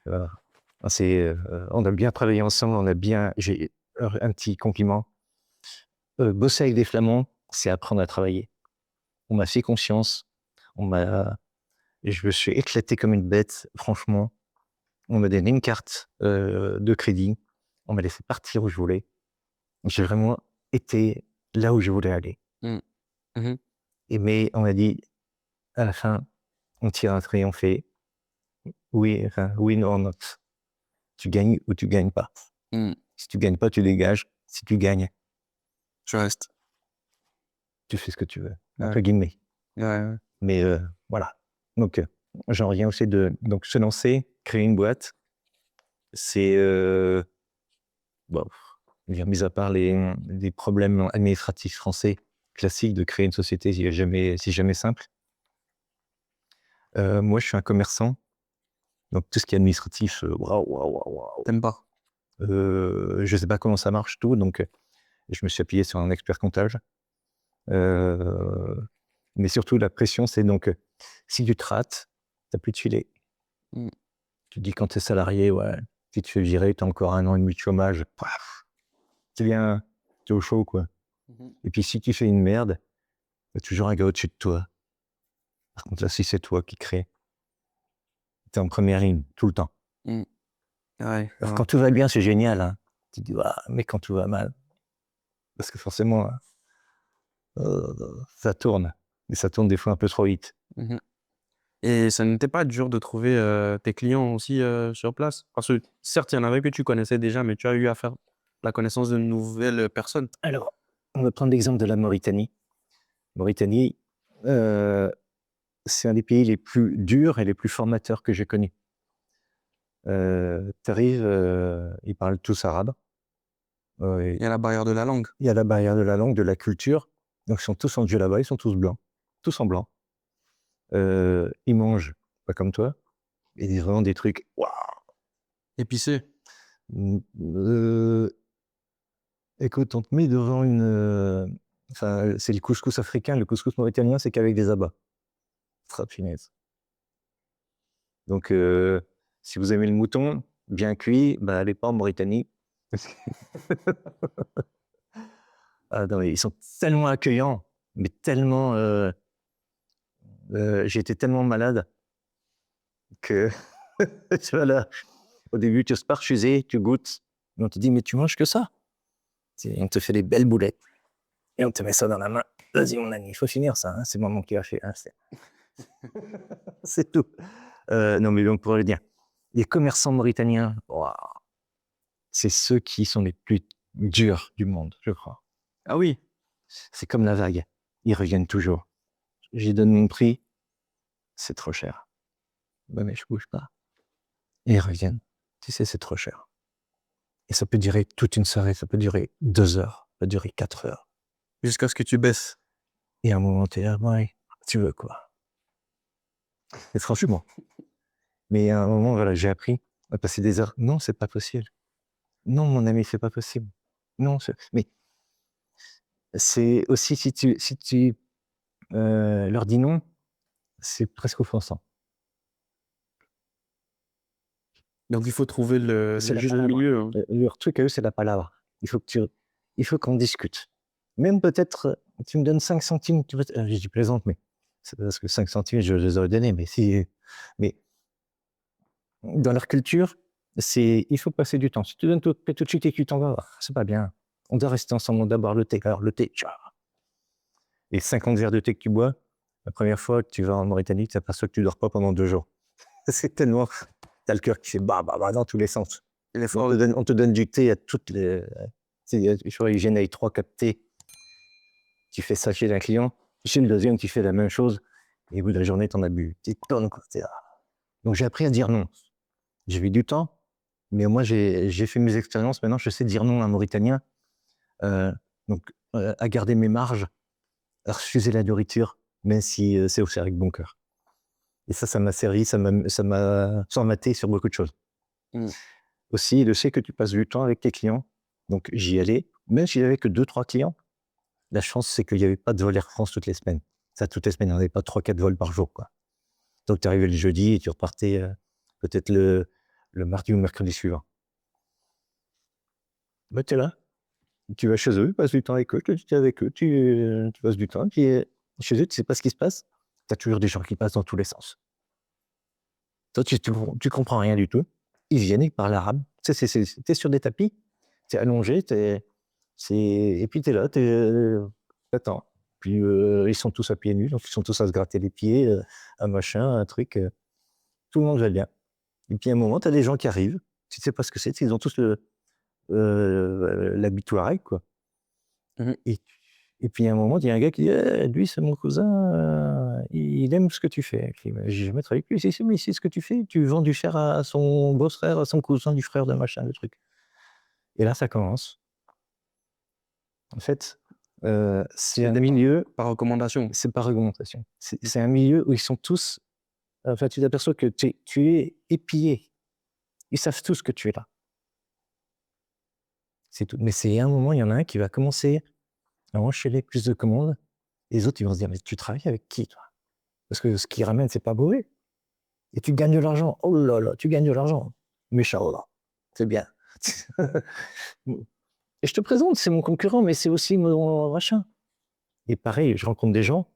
Voilà. On a bien travaillé ensemble, j'ai un petit compliment. Bosser avec des Flamands, c'est apprendre à travailler. On m'a fait confiance, et je me suis éclaté comme une bête, franchement. On m'a donné une carte de crédit, on m'a laissé partir où je voulais. J'ai vraiment été là où je voulais aller. Mmh. Mmh. Mais on m'a dit, à la fin, on tire un trait, on fait oui, enfin, win or not. Tu gagnes ou tu gagnes pas. Mmh. Si tu gagnes pas, tu dégages. Si tu gagnes, Je reste. tu fais ce que tu veux, Ouais. entre guillemets. Ouais, ouais. Mais voilà. Donc, j'en reviens aussi donc se lancer, créer une boîte. C'est bon, je veux dire, mis à part les problèmes administratifs français classiques de créer une société, c'est jamais simple. Moi, je suis un commerçant, donc tout ce qui est administratif, waouh. Tu pas? Je sais pas comment ça marche tout, donc je me suis appuyé sur un expert comptable. Mais surtout, la pression, c'est donc, si tu te rates, t'as plus de filet. Mmh. Tu te dis quand tu es salarié, ouais, si tu te fais virer, tu as encore 1 an et demi de chômage, paf, tu es au chaud, quoi. Mmh. Et puis si tu fais une merde, il y a toujours un gars au-dessus de toi. Par contre, là, si c'est toi qui crée, tu es en première ligne, tout le temps. Mmh. Ouais. Alors, quand tout va bien, c'est génial, hein. Tu te dis, ah, mais quand tout va mal, parce que forcément, ça tourne. Et ça tourne des fois un peu trop vite. Mmh. Et ça n'était pas dur de trouver tes clients aussi sur place? Parce que certes, il y en avait que tu connaissais déjà, mais tu as eu à faire la connaissance de nouvelles personnes. Alors, on va prendre l'exemple de la Mauritanie. Mauritanie, c'est un des pays les plus durs et les plus formateurs que j'ai connus. Tu arrives, ils parlent tous arabe. Il y a la barrière de la langue. Il y a la barrière de la langue, de la culture. Donc, ils sont tous en djellaba, ils sont tous blancs, tous en blanc. Ils mangent pas comme toi. Ils disent vraiment des trucs. Waouh. Épicé. Écoute, on te met devant enfin, c'est le couscous africain, le couscous mauritanien, c'est qu'avec des abats. Ah, punaise. Donc, si vous aimez le mouton bien cuit, bah, allez pas en Mauritanie. Ah non, mais ils sont tellement accueillants, mais tellement. J'ai été tellement malade que tu vois là, au début, tu pars chez tu goûtes, et on te dit, mais tu manges que ça. On te fait des belles boulettes et on te met ça dans la main. Vas-y, mon ami, il faut finir ça. Hein, c'est maman qui a fait. Hein, c'est tout. Non, mais donc, pour le dire, les commerçants mauritaniens, waouh, c'est ceux qui sont les plus durs du monde, je crois. Ah oui. C'est comme la vague. Ils reviennent toujours. J'y donne mon prix, c'est trop cher. Bah, mais je bouge pas. Et ils reviennent. Tu sais, c'est trop cher. Et ça peut durer toute une soirée, ça peut durer 2 heures, ça peut durer 4 heures. Jusqu'à ce que tu baisses. Et à un moment, t'es là, ouais, tu veux quoi? Et franchement. Mais à un moment, voilà, j'ai appris à passer des heures. Non, c'est pas possible. Non, mon ami, c'est pas possible. Non, mais c'est aussi si tu leur dis non, c'est presque offensant. Donc il faut trouver le C'est la juste palabre. milieu. Hein. Leur truc à eux, c'est la palabre. Il faut qu'on discute. Même peut-être, tu me donnes 5 centimes, je plaisante, mais c'est parce que 5 centimes, je les aurais donnés, mais dans leur culture, il faut passer du temps. Si tu donnes tout de suite et que tu t'en vas, c'est pas bien. On doit rester ensemble, on doit boire le thé. Alors le thé, les 50 verres de thé que tu bois, la première fois que tu vas en Mauritanie, tu t'aperçois que tu dors pas pendant 2 jours. C'est tellement, t'as le cœur qui fait bah dans tous les sens. On te donne du thé à toutes les, je crois, ils génèrent 3-4 thés. Tu fais ça chez un client, chez le deuxième, tu fais la même chose, et au bout de la journée, tu en as bu des tonnes. Quoi. Donc j'ai appris à dire non. J'ai eu du temps, mais moi j'ai fait mes expériences. Maintenant, je sais dire non à un Mauritanien. À garder mes marges, à refuser la nourriture, même si c'est aussi avec bon cœur. Et ça m'a servi, ça m'a formaté sur beaucoup de choses. Aussi, le fait que tu passes du temps avec tes clients, donc j'y allais, même si j'avais que 2-3 clients. La chance, c'est qu'il n'y avait pas de vol Air France toutes les semaines. Ça, toutes les semaines, il n'y en avait pas 3-4 vols par jour, quoi. Donc, tu arrivais le jeudi et tu repartais peut-être le mardi ou mercredi suivant. Bah, tu es là. Tu vas chez eux, tu passes du temps avec eux, tu es avec eux, tu passes du temps. Puis chez eux, tu ne sais pas ce qui se passe. Tu as toujours des gens qui passent dans tous les sens. Toi, tu comprends rien du tout. Ils viennent, ils parlent arabe. Tu es sur des tapis, tu es allongé, et puis tu es là, t'attends. Puis ils sont tous à pieds nus, donc ils sont tous à se gratter les pieds, un machin, un truc. Tout le monde va bien. Et puis à un moment, tu as des gens qui arrivent, tu ne sais pas ce que c'est, ils ont tous l'habit touareg, quoi. Et puis à un moment, il y a un gars qui dit lui, c'est mon cousin, il aime ce que tu fais. J'ai jamais travaillé avec lui. Mais c'est ce que tu fais, tu vends du fer à son beau-frère, à son cousin, du frère de machin, le truc. Et là, ça commence. En fait, c'est un milieu. Par recommandation. C'est par recommandation. C'est un milieu où ils sont tous. Enfin, tu t'aperçois que tu es épié. Ils savent tous que tu es là. C'est tout. Mais c'est un moment, il y en a un qui va commencer à enchaîner plus de commandes. Et les autres, ils vont se dire, mais tu travailles avec qui, toi? Parce que ce qu'ils ramènent, c'est pas mauvais. Et tu gagnes de l'argent. Oh là là, tu gagnes de l'argent. Méchant, là. C'est bien. Et je te présente, c'est mon concurrent, mais c'est aussi mon machin. Et pareil, je rencontre des gens,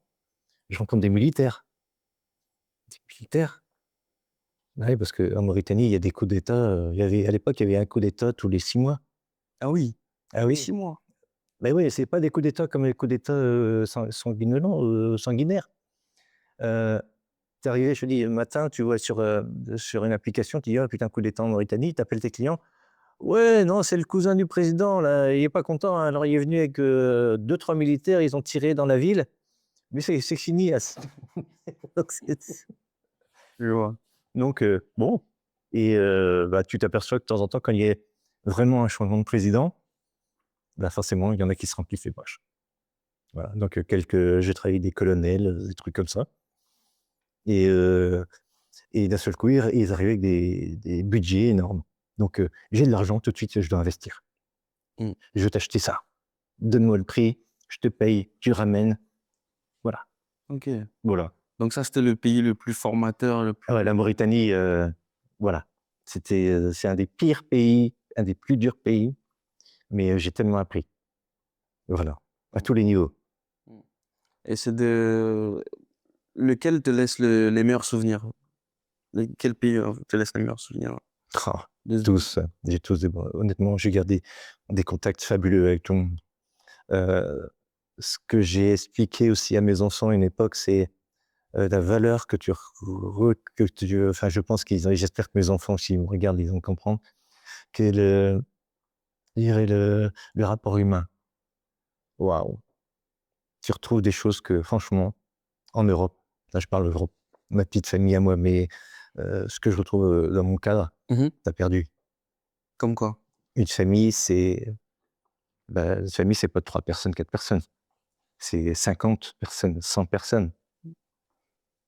je rencontre des militaires. Des militaires. Oui, parce qu'en Mauritanie, il y a des coups d'État. À l'époque, il y avait un coup d'État tous les 6 mois. Ah oui. Ah oui. 6 mois. Mais oui, c'est pas des coups d'État comme les coups d'État sanguinaires. t'es arrivé, je te dis, le matin, tu vois sur une application, tu dis, oh putain, coup d'État en Mauritanie, tu appelles tes clients. Ouais, non, c'est le cousin du président, là, il est pas content, hein. Alors il est venu avec 2-3 militaires, ils ont tiré dans la ville, mais c'est fini. Donc, Je vois. donc, bon, et bah, tu t'aperçois que de temps en temps, quand il y a vraiment un changement de président, bah, forcément, il y en a qui se remplissent les poches. Voilà, donc j'ai travaillé avec des colonels, des trucs comme ça. Et d'un seul coup, ils arrivaient avec des budgets énormes. Donc, j'ai de l'argent, tout de suite, je dois investir. Mmh. Je vais t'acheter ça. Donne-moi le prix, je te paye, tu ramènes. Voilà, Ok. voilà. Donc ça, c'était le pays le plus formateur, le plus... Ah ouais, la Mauritanie, voilà. C'est un des pires pays, un des plus durs pays, mais j'ai tellement appris. Voilà, à tous les niveaux. Et c'est de... Lequel te laisse les meilleurs souvenirs? Quel pays te laisse les meilleurs souvenirs? Oh, de- tous, j'ai tous honnêtement, j'ai gardé des contacts fabuleux avec tout le monde. Ce que j'ai expliqué aussi à mes enfants à une époque, c'est la valeur que enfin, je pense j'espère que mes enfants, s'ils me regardent, ils vont comprendre, que je dirais le rapport humain. Waouh! Tu retrouves des choses que, franchement, en Europe, là, je parle d'Europe, ma petite famille à moi, mais ce que je retrouve dans mon cadre, Mhm. t'as perdu. Comme quoi? Une famille, une famille, c'est pas 3 personnes, 4 personnes. C'est 50 personnes, 100 personnes.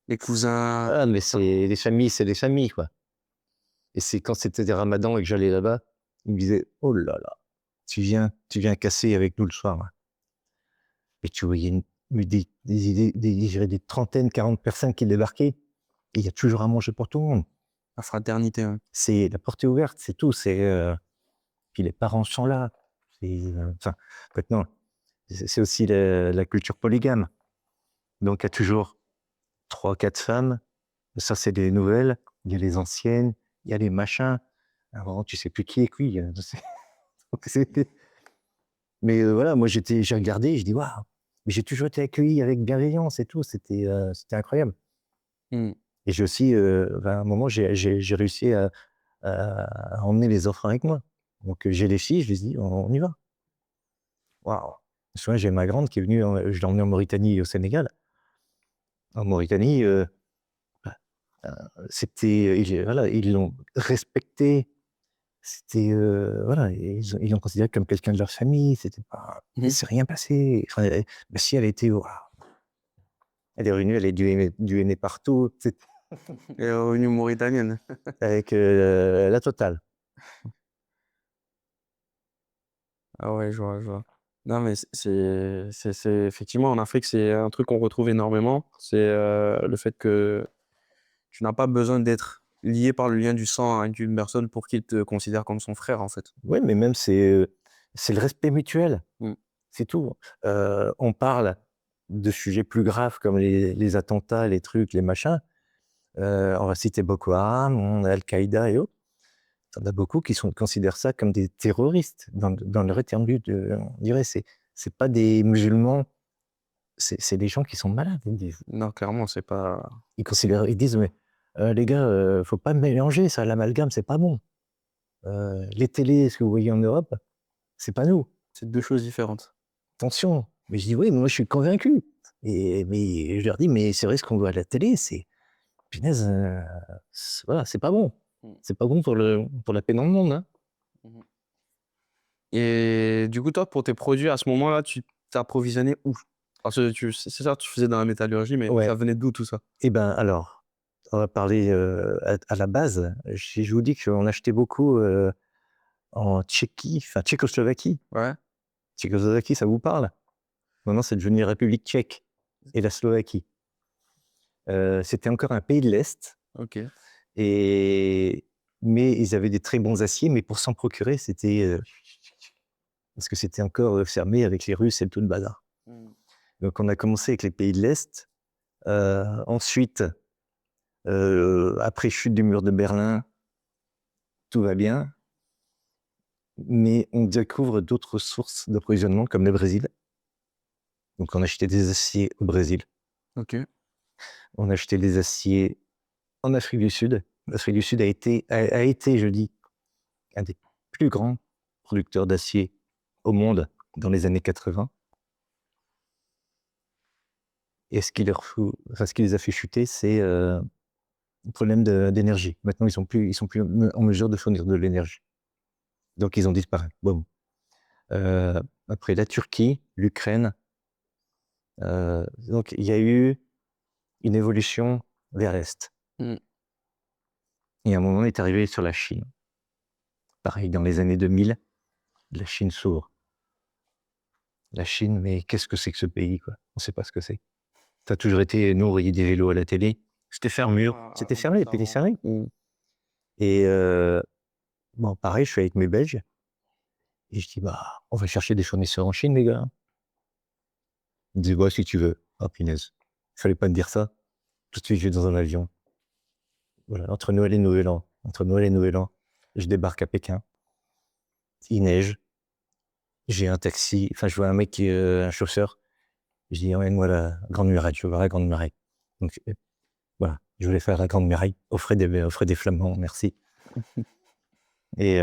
Les cousins... Ah, mais c'est des familles, quoi. Et c'est quand c'était des ramadans et que j'allais là-bas, ils me disaient, oh là là, tu viens casser avec nous le soir, hein. Et tu voyais je dirais des trentaines, 40 personnes qui débarquaient, et il y a toujours à manger pour tout le monde. La fraternité, hein. C'est la porte est ouverte, c'est tout. Puis les parents sont là. Enfin, maintenant, c'est aussi la culture polygame. Donc il y a toujours 3-4 femmes. Ça, c'est des nouvelles. Il y a les anciennes, il y a les machins. Avant, tu sais plus qui est qui. Donc, mais voilà, moi j'ai regardé, je dis waouh, mais j'ai toujours été accueilli avec bienveillance et tout. C'était incroyable. Mm. Et j'ai aussi, à un moment, j'ai réussi à emmener les enfants avec moi. Donc j'ai les filles, je les dis, on y va. Waouh! Je me souviens, j'ai ma grande qui est venue, je l'ai emmenée en Mauritanie et au Sénégal. En Mauritanie, bah, voilà, ils l'ont respecté. C'était, voilà, ils l'ont considéré comme quelqu'un de leur famille. C'était pas, il Mhm. s'est rien passé. Enfin, ma fille, elle était, waouh! Elle est revenue, elle est du henné partout, Et revenue mauritanienne. avec la totale. Ah ouais, je vois, je vois. Non, mais effectivement, en Afrique, c'est un truc qu'on retrouve énormément. C'est le fait que tu n'as pas besoin d'être lié par le lien du sang avec une personne pour qu'il te considère comme son frère, en fait. Oui, mais même c'est le respect mutuel, Mm. c'est tout. On parle de sujets plus graves comme les attentats, les trucs, les machins. On va citer Boko Haram, Al-Qaïda et autres. Il y en a beaucoup qui considèrent ça comme des terroristes dans le vrai terme du on dirait c'est pas des musulmans, c'est des gens qui sont malades, ils disent. Non, clairement, c'est pas... Ils disent: «Mais les gars, faut pas mélanger ça, l'amalgame, c'est pas bon. Les télés, ce que vous voyez en Europe, c'est pas nous. C'est deux choses différentes. Attention!» Mais je dis: «Oui, mais moi je suis convaincu», mais je leur dis: «Mais c'est vrai, ce qu'on voit à la télé, c'est punaise, voilà, c'est pas bon. Mm. C'est pas bon pour la paix dans le monde, hein». Et du coup, toi, pour tes produits, à ce moment-là, tu t'approvisionnais où? Parce que c'est ça, tu faisais dans la métallurgie, mais Ouais. ça venait d'où tout ça? Et ben, alors, on va parler, à la base, je vous dis qu'on achetait beaucoup, en Tchéquie, enfin Tchécoslovaquie. Ouais. Tchécoslovaquie, ça vous parle? Maintenant, c'est devenu la République tchèque et la Slovaquie. C'était encore un pays de l'Est, Ok. mais ils avaient des très bons aciers, mais pour s'en procurer, c'était, parce que c'était encore, fermé avec les Russes et tout le bazar. Donc on a commencé avec les pays de l'Est. Ensuite, après chute du mur de Berlin, tout va bien, mais on découvre d'autres sources d'approvisionnement comme le Brésil. Donc on achetait des aciers au Brésil. Ok. On achetait des aciers en Afrique du Sud. L'Afrique du Sud a été, je dis, un des plus grands producteurs d'acier au monde dans les années 80. Et ce qui les a fait chuter, c'est le problème d'énergie. Maintenant, ils sont plus en mesure de fournir de l'énergie. Donc, ils ont disparu. Bon. Après la Turquie, l'Ukraine. Donc, il y a eu une évolution vers l'Est. Mm. Et à un moment, on est arrivé sur la Chine. Pareil, dans les années 2000, la Chine s'ouvre. La Chine, mais qu'est-ce que c'est que ce pays, quoi? On ne sait pas ce que c'est. Ça a toujours été, nous, on voyait des vélos à la télé. C'était fermé. C'était fermé, les pays fermés. Et bon, pareil, je suis avec mes Belges. Et je dis, bah, on va chercher des fournisseurs en Chine, les gars. Ils me disent, bah, si tu veux. Oh, punaise. Il fallait pas me dire ça. Tout de suite, je vais dans un avion. Voilà, entre Noël et Nouvel An. Je débarque à Pékin. Il neige. J'ai un taxi. Enfin, je vois un mec, un chauffeur. Je dis, emmène-moi la Grande Muraille. Je veux voir la Grande Muraille. Donc, voilà. Je voulais faire la Grande Muraille. Offrez des Flamands, merci. Et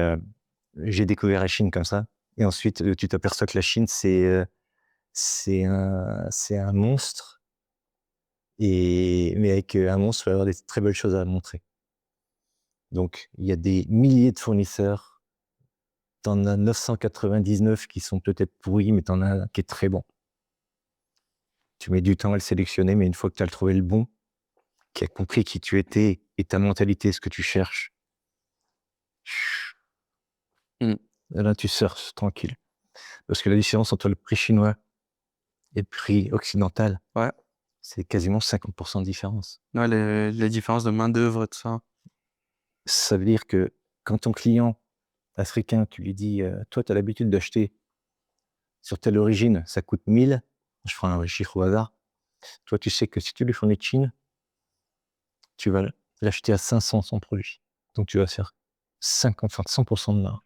j'ai découvert la Chine comme ça. Et ensuite, tu t'aperçois que la Chine, c'est un monstre. Mais avec un monstre, il va y avoir des très belles choses à montrer. Donc, il y a des milliers de fournisseurs. T'en as 999 qui sont peut-être pourris, mais t'en as un qui est très bon. Tu mets du temps à le sélectionner, mais une fois que tu as trouvé le bon, qui a compris qui tu étais et ta mentalité, ce que tu cherches, là, tu surfes tranquille. Parce que la différence entre le prix chinois et le prix occidental, Ouais. c'est quasiment 50% de différence. Ouais, les différences de main-d'œuvre et tout ça. Ça veut dire que quand ton client africain, tu lui dis, toi, tu as l'habitude d'acheter sur telle origine, ça coûte 1000, je prends un chiffre au hasard. Toi, tu sais que si tu lui fournis de Chine, tu vas l'acheter à 500 son produit. Donc, tu vas faire 100% de marge.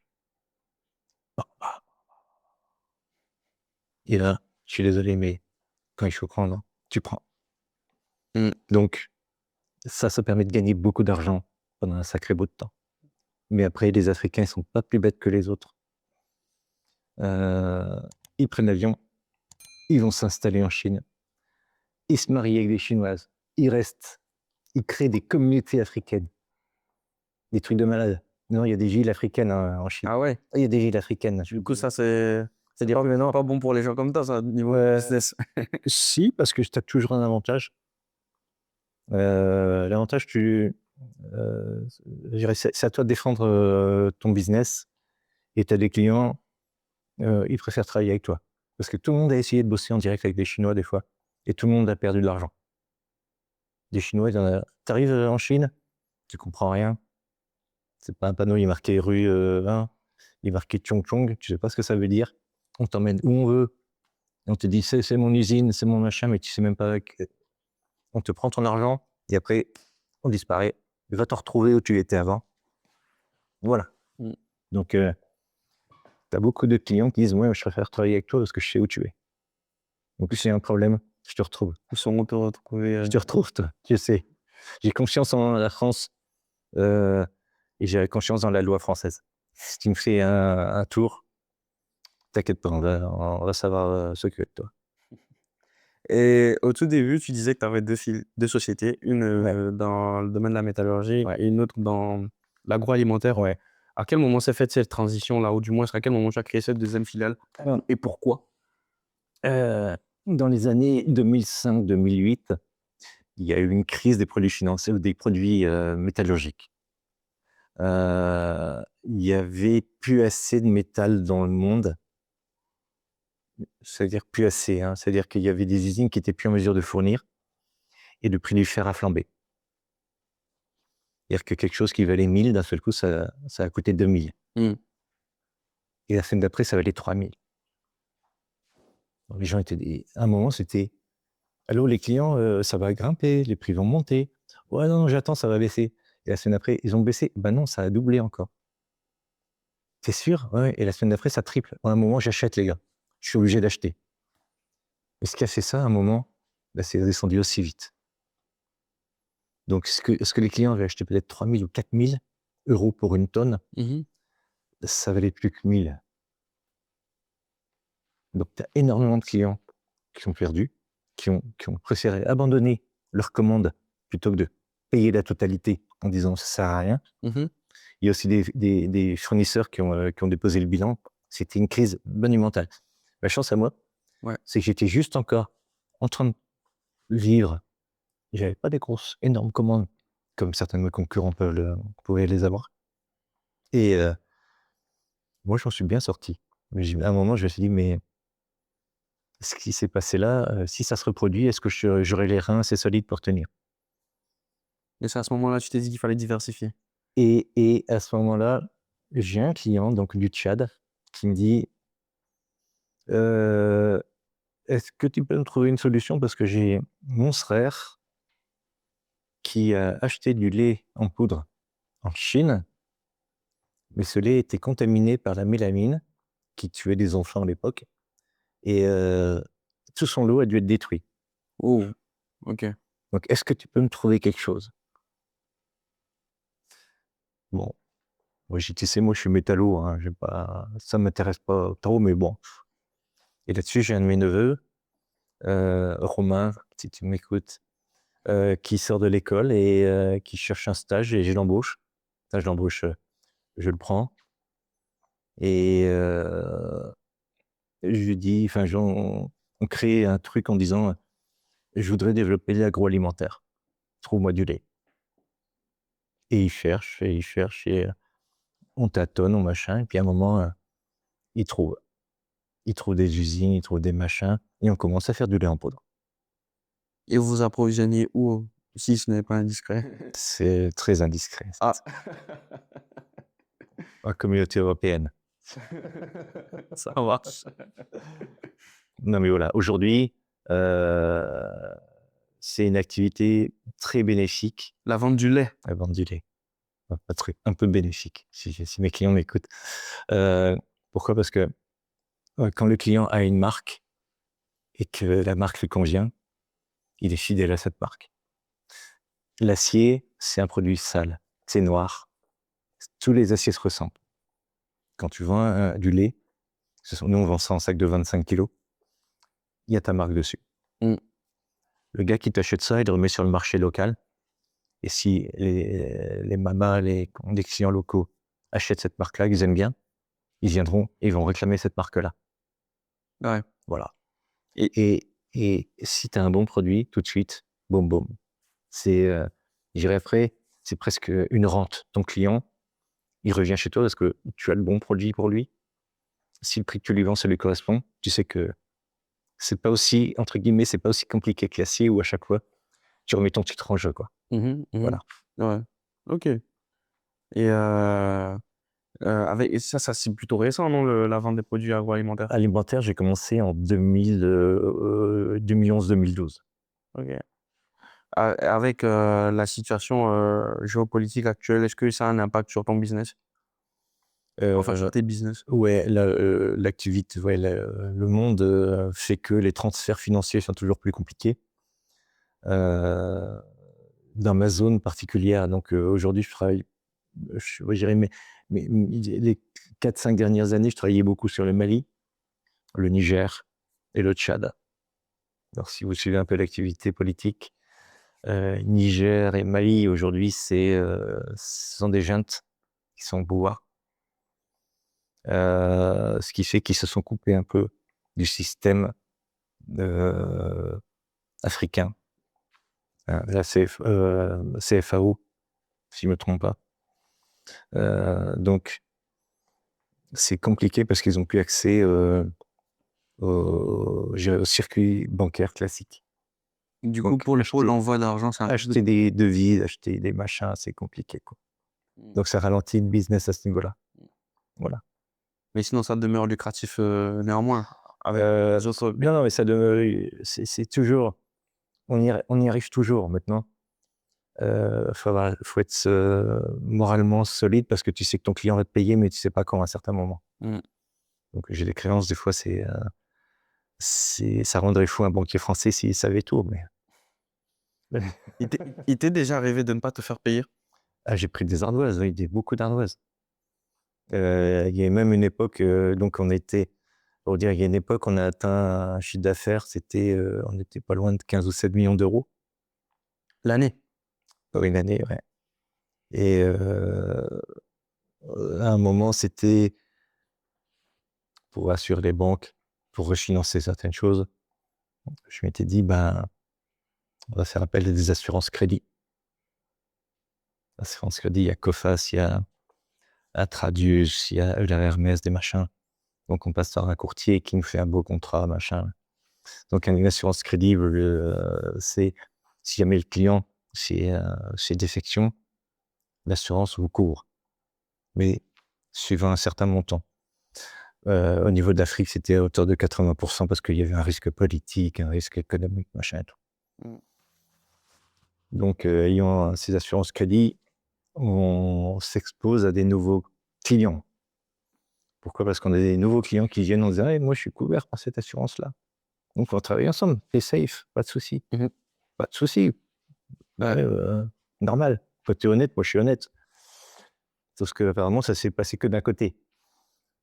Et là, je suis désolé, mais quand il faut prendre, tu prends. Donc, ça permet de gagner beaucoup d'argent pendant un sacré bout de temps. Mais après, les Africains, ils sont pas plus bêtes que les autres. Ils prennent l'avion, ils vont s'installer en Chine, ils se marient avec des Chinoises, ils restent, ils créent des communautés africaines. Des trucs de malade. Non, il y a des villes africaines en Chine. Ah ouais. Il y a des villes africaines. Du coup, ça, c'est pas bon pour les gens comme toi, ça, niveau business. Si, parce que tu as toujours un avantage. L'avantage, je dirais, c'est à toi de défendre ton business. Et tu as des clients, ils préfèrent travailler avec toi. Parce que tout le monde a essayé de bosser en direct avec des Chinois des fois. Et tout le monde a perdu de l'argent. Des Chinois, tu arrives en Chine, tu comprends rien. C'est pas un panneau, il est marqué rue 1, il est marqué Chongchong, tu sais pas ce que ça veut dire. On t'emmène où on veut. Et on te dit, c'est mon usine, c'est mon machin, mais tu sais même pas. On te prend ton argent et après, on disparaît. Il va te retrouver où tu étais avant. Voilà. Donc, tu as beaucoup de clients qui disent, ouais, je préfère travailler avec toi parce que je sais où tu es. Donc, si c'est un problème, je te retrouve. Ils sont te retrouver. Je te retrouve, toi. Je sais. J'ai confiance en la France et j'ai confiance dans la loi française. Si tu me fais un tour, t'inquiète pas, on va savoir s'occuper de toi. Et au tout début, tu disais que tu avais deux sociétés, une dans le domaine de la métallurgie et une autre dans l'agroalimentaire. Ouais. À quel moment s'est faite cette transition-là, ou du moins, à quel moment tu as créé cette deuxième filiale et pourquoi? Dans les années 2005-2008, il y a eu une crise des produits financiers ou des produits métallurgiques. Il n'y avait plus assez de métal dans le monde. C'est-à-dire plus assez. C'est-à-dire qu'il y avait des usines qui n'étaient plus en mesure de fournir et le prix du fer a flambé. C'est-à-dire que quelque chose qui valait 1000, d'un seul coup, ça a coûté 2000. Et la semaine d'après, ça valait 3000. Donc, les gens étaient à un moment, c'était « Allô, les clients, ça va grimper, les prix vont monter. » « Ouais, non, j'attends, ça va baisser. » Et la semaine d'après, ils ont baissé. Ben non, ça a doublé encore. « T'es sûr ?» Ouais. Et la semaine d'après, ça triple. À un moment, j'achète, les gars. Je suis obligé d'acheter. Et ce qui a fait ça, à un moment, c'est descendu aussi vite. Donc, ce que les clients avaient acheté peut-être 3 000 ou 4 000 € pour une tonne, ça valait plus que 1 000. Donc, tu as énormément de clients qui ont perdu, qui ont préféré abandonner leur commande plutôt que de payer la totalité en disant ça sert à rien. Il y a aussi des fournisseurs qui ont déposé le bilan. C'était une crise monumentale. La chance à moi, Ouais. c'est que j'étais juste encore en train de vivre. J'avais pas des grosses, énormes commandes comme certains de mes concurrents pouvaient les avoir. Et moi, j'en suis bien sorti. Mais à un moment, je me suis dit, mais ce qui s'est passé là, si ça se reproduit, est-ce que j'aurai les reins assez solides pour tenir? Et c'est à ce moment-là, tu t'es dit qu'il fallait diversifier. Et à ce moment-là, j'ai un client donc du Tchad qui me dit est-ce que tu peux me trouver une solution parce que j'ai mon frère qui a acheté du lait en poudre en Chine, mais ce lait était contaminé par la mélamine qui tuait des enfants à l'époque et tout son lot a dû être détruit. Oh, ok. Donc est-ce que tu peux me trouver quelque chose? Bon, moi j'ai dit: «C'est moi, je suis métallo, hein, ça m'intéresse pas trop, mais bon». Et là-dessus, j'ai un de mes neveux, Romain, si tu m'écoutes, qui sort de l'école et qui cherche un stage et je l'embauche. Enfin, je l'embauche, je le prends et je lui dis enfin, on crée un truc en disant: «Je voudrais développer l'agroalimentaire, trouve-moi du lait». Et il cherche et on tâtonne, on machin et puis à un moment, il trouve. Il trouve des usines, il trouve des machins et on commence à faire du lait en poudre. Et vous vous approvisionnez où, si ce n'est pas indiscret? C'est très indiscret. Ah. La communauté européenne. Ça marche. Non, mais voilà, aujourd'hui, c'est une activité très bénéfique, La vente du lait. la vente du lait. Enfin, pas très, un peu bénéfique, si mes clients m'écoutent. Pourquoi? Parce que quand le client a une marque et que la marque lui convient, il est fidèle à cette marque. L'acier, c'est un produit sale, c'est noir. Tous les aciers se ressemblent. Quand tu vends du lait, nous on vend ça en sac de 25 kilos, il y a ta marque dessus. Le gars qui t'achète ça, il le remet sur le marché local. Et si les mamas, les clients locaux achètent cette marque-là, qu'ils aiment bien, ils viendront et ils vont réclamer cette marque-là. Ouais. Voilà. Et si tu as un bon produit, tout de suite, boum, boum. C'est, je dirais après, c'est presque une rente. Ton client, il revient chez toi parce que tu as le bon produit pour lui. Si le prix que tu lui vends, ça lui correspond, tu sais que c'est pas aussi, entre guillemets, c'est pas aussi compliqué que l'acier où à chaque fois, tu remets ton titre en jeu, quoi. Voilà. Ouais. Ok. Et avec et ça c'est plutôt récent, non, la vente des produits agroalimentaires? Alimentaire, j'ai commencé en 2011-2012. Ok. Avec la situation géopolitique actuelle, est-ce que ça a un impact sur ton business? Enfin, sur tes business? Ouais, l'activité, ouais, le monde fait que les transferts financiers sont toujours plus compliqués. Dans ma zone particulière, donc aujourd'hui, je travaille, je dirais, mais les 4-5 dernières années, je travaillais beaucoup sur le Mali, le Niger et le Tchad. Alors, si vous suivez un peu l'activité politique, Niger et Mali, aujourd'hui, ce sont des juntes qui sont au pouvoir. Ce qui fait qu'ils se sont coupés un peu du système africain. La CFAO, si je me trompe pas. Donc, c'est compliqué parce qu'ils n'ont plus accès au circuit bancaire classique. Du coup, Donc, pour l'envoi d'argent, c'est un peu acheter des devises, acheter des machins, c'est compliqué, quoi. Donc, ça ralentit le business à ce niveau-là. Voilà. Mais sinon, ça demeure lucratif néanmoins. Avec les autres. Non, mais ça demeure, c'est toujours, on y arrive toujours maintenant. Faut être moralement solide parce que tu sais que ton client va te payer, mais tu sais pas quand à un certain moment. Donc j'ai des créances, des fois ça rendrait fou un banquier français s'il savait tout, mais Il t'est déjà arrivé de ne pas te faire payer? Ah, j'ai pris des ardoises, oui, beaucoup d'ardoises. Il y a même une époque, donc on était, pour dire, il y a une époque, on a atteint un chiffre d'affaires, on était pas loin de 15 ou 7 millions d'euros. L'année? Pour une année, ouais. Et à un moment, c'était pour assurer les banques, pour refinancer certaines choses. Je m'étais dit, ben, on va faire appel à des assurances crédit. Assurance crédit, il y a Coface, il y a Atradius, il y a Euler Hermès, des machins. Donc on passe par un courtier qui nous fait un beau contrat, machin. Donc une assurance crédit, c'est si jamais le client c'est défection, l'assurance vous couvre, mais suivant un certain montant. Au niveau de l'Afrique, c'était à hauteur de 80% parce qu'il y avait un risque politique, un risque économique, machin et tout. Mmh. Donc ayant ces assurances crédit, on s'expose à des nouveaux clients. Pourquoi? Parce qu'on a des nouveaux clients qui viennent en disant: «Hey, moi je suis couvert par cette assurance-là. Donc on va travailler ensemble, tu safe, pas de souci». Mmh. Pas de souci. Bah ouais, normal. Toi, tu es honnête, moi je suis honnête. Sauf qu'apparemment, ça s'est passé que d'un côté.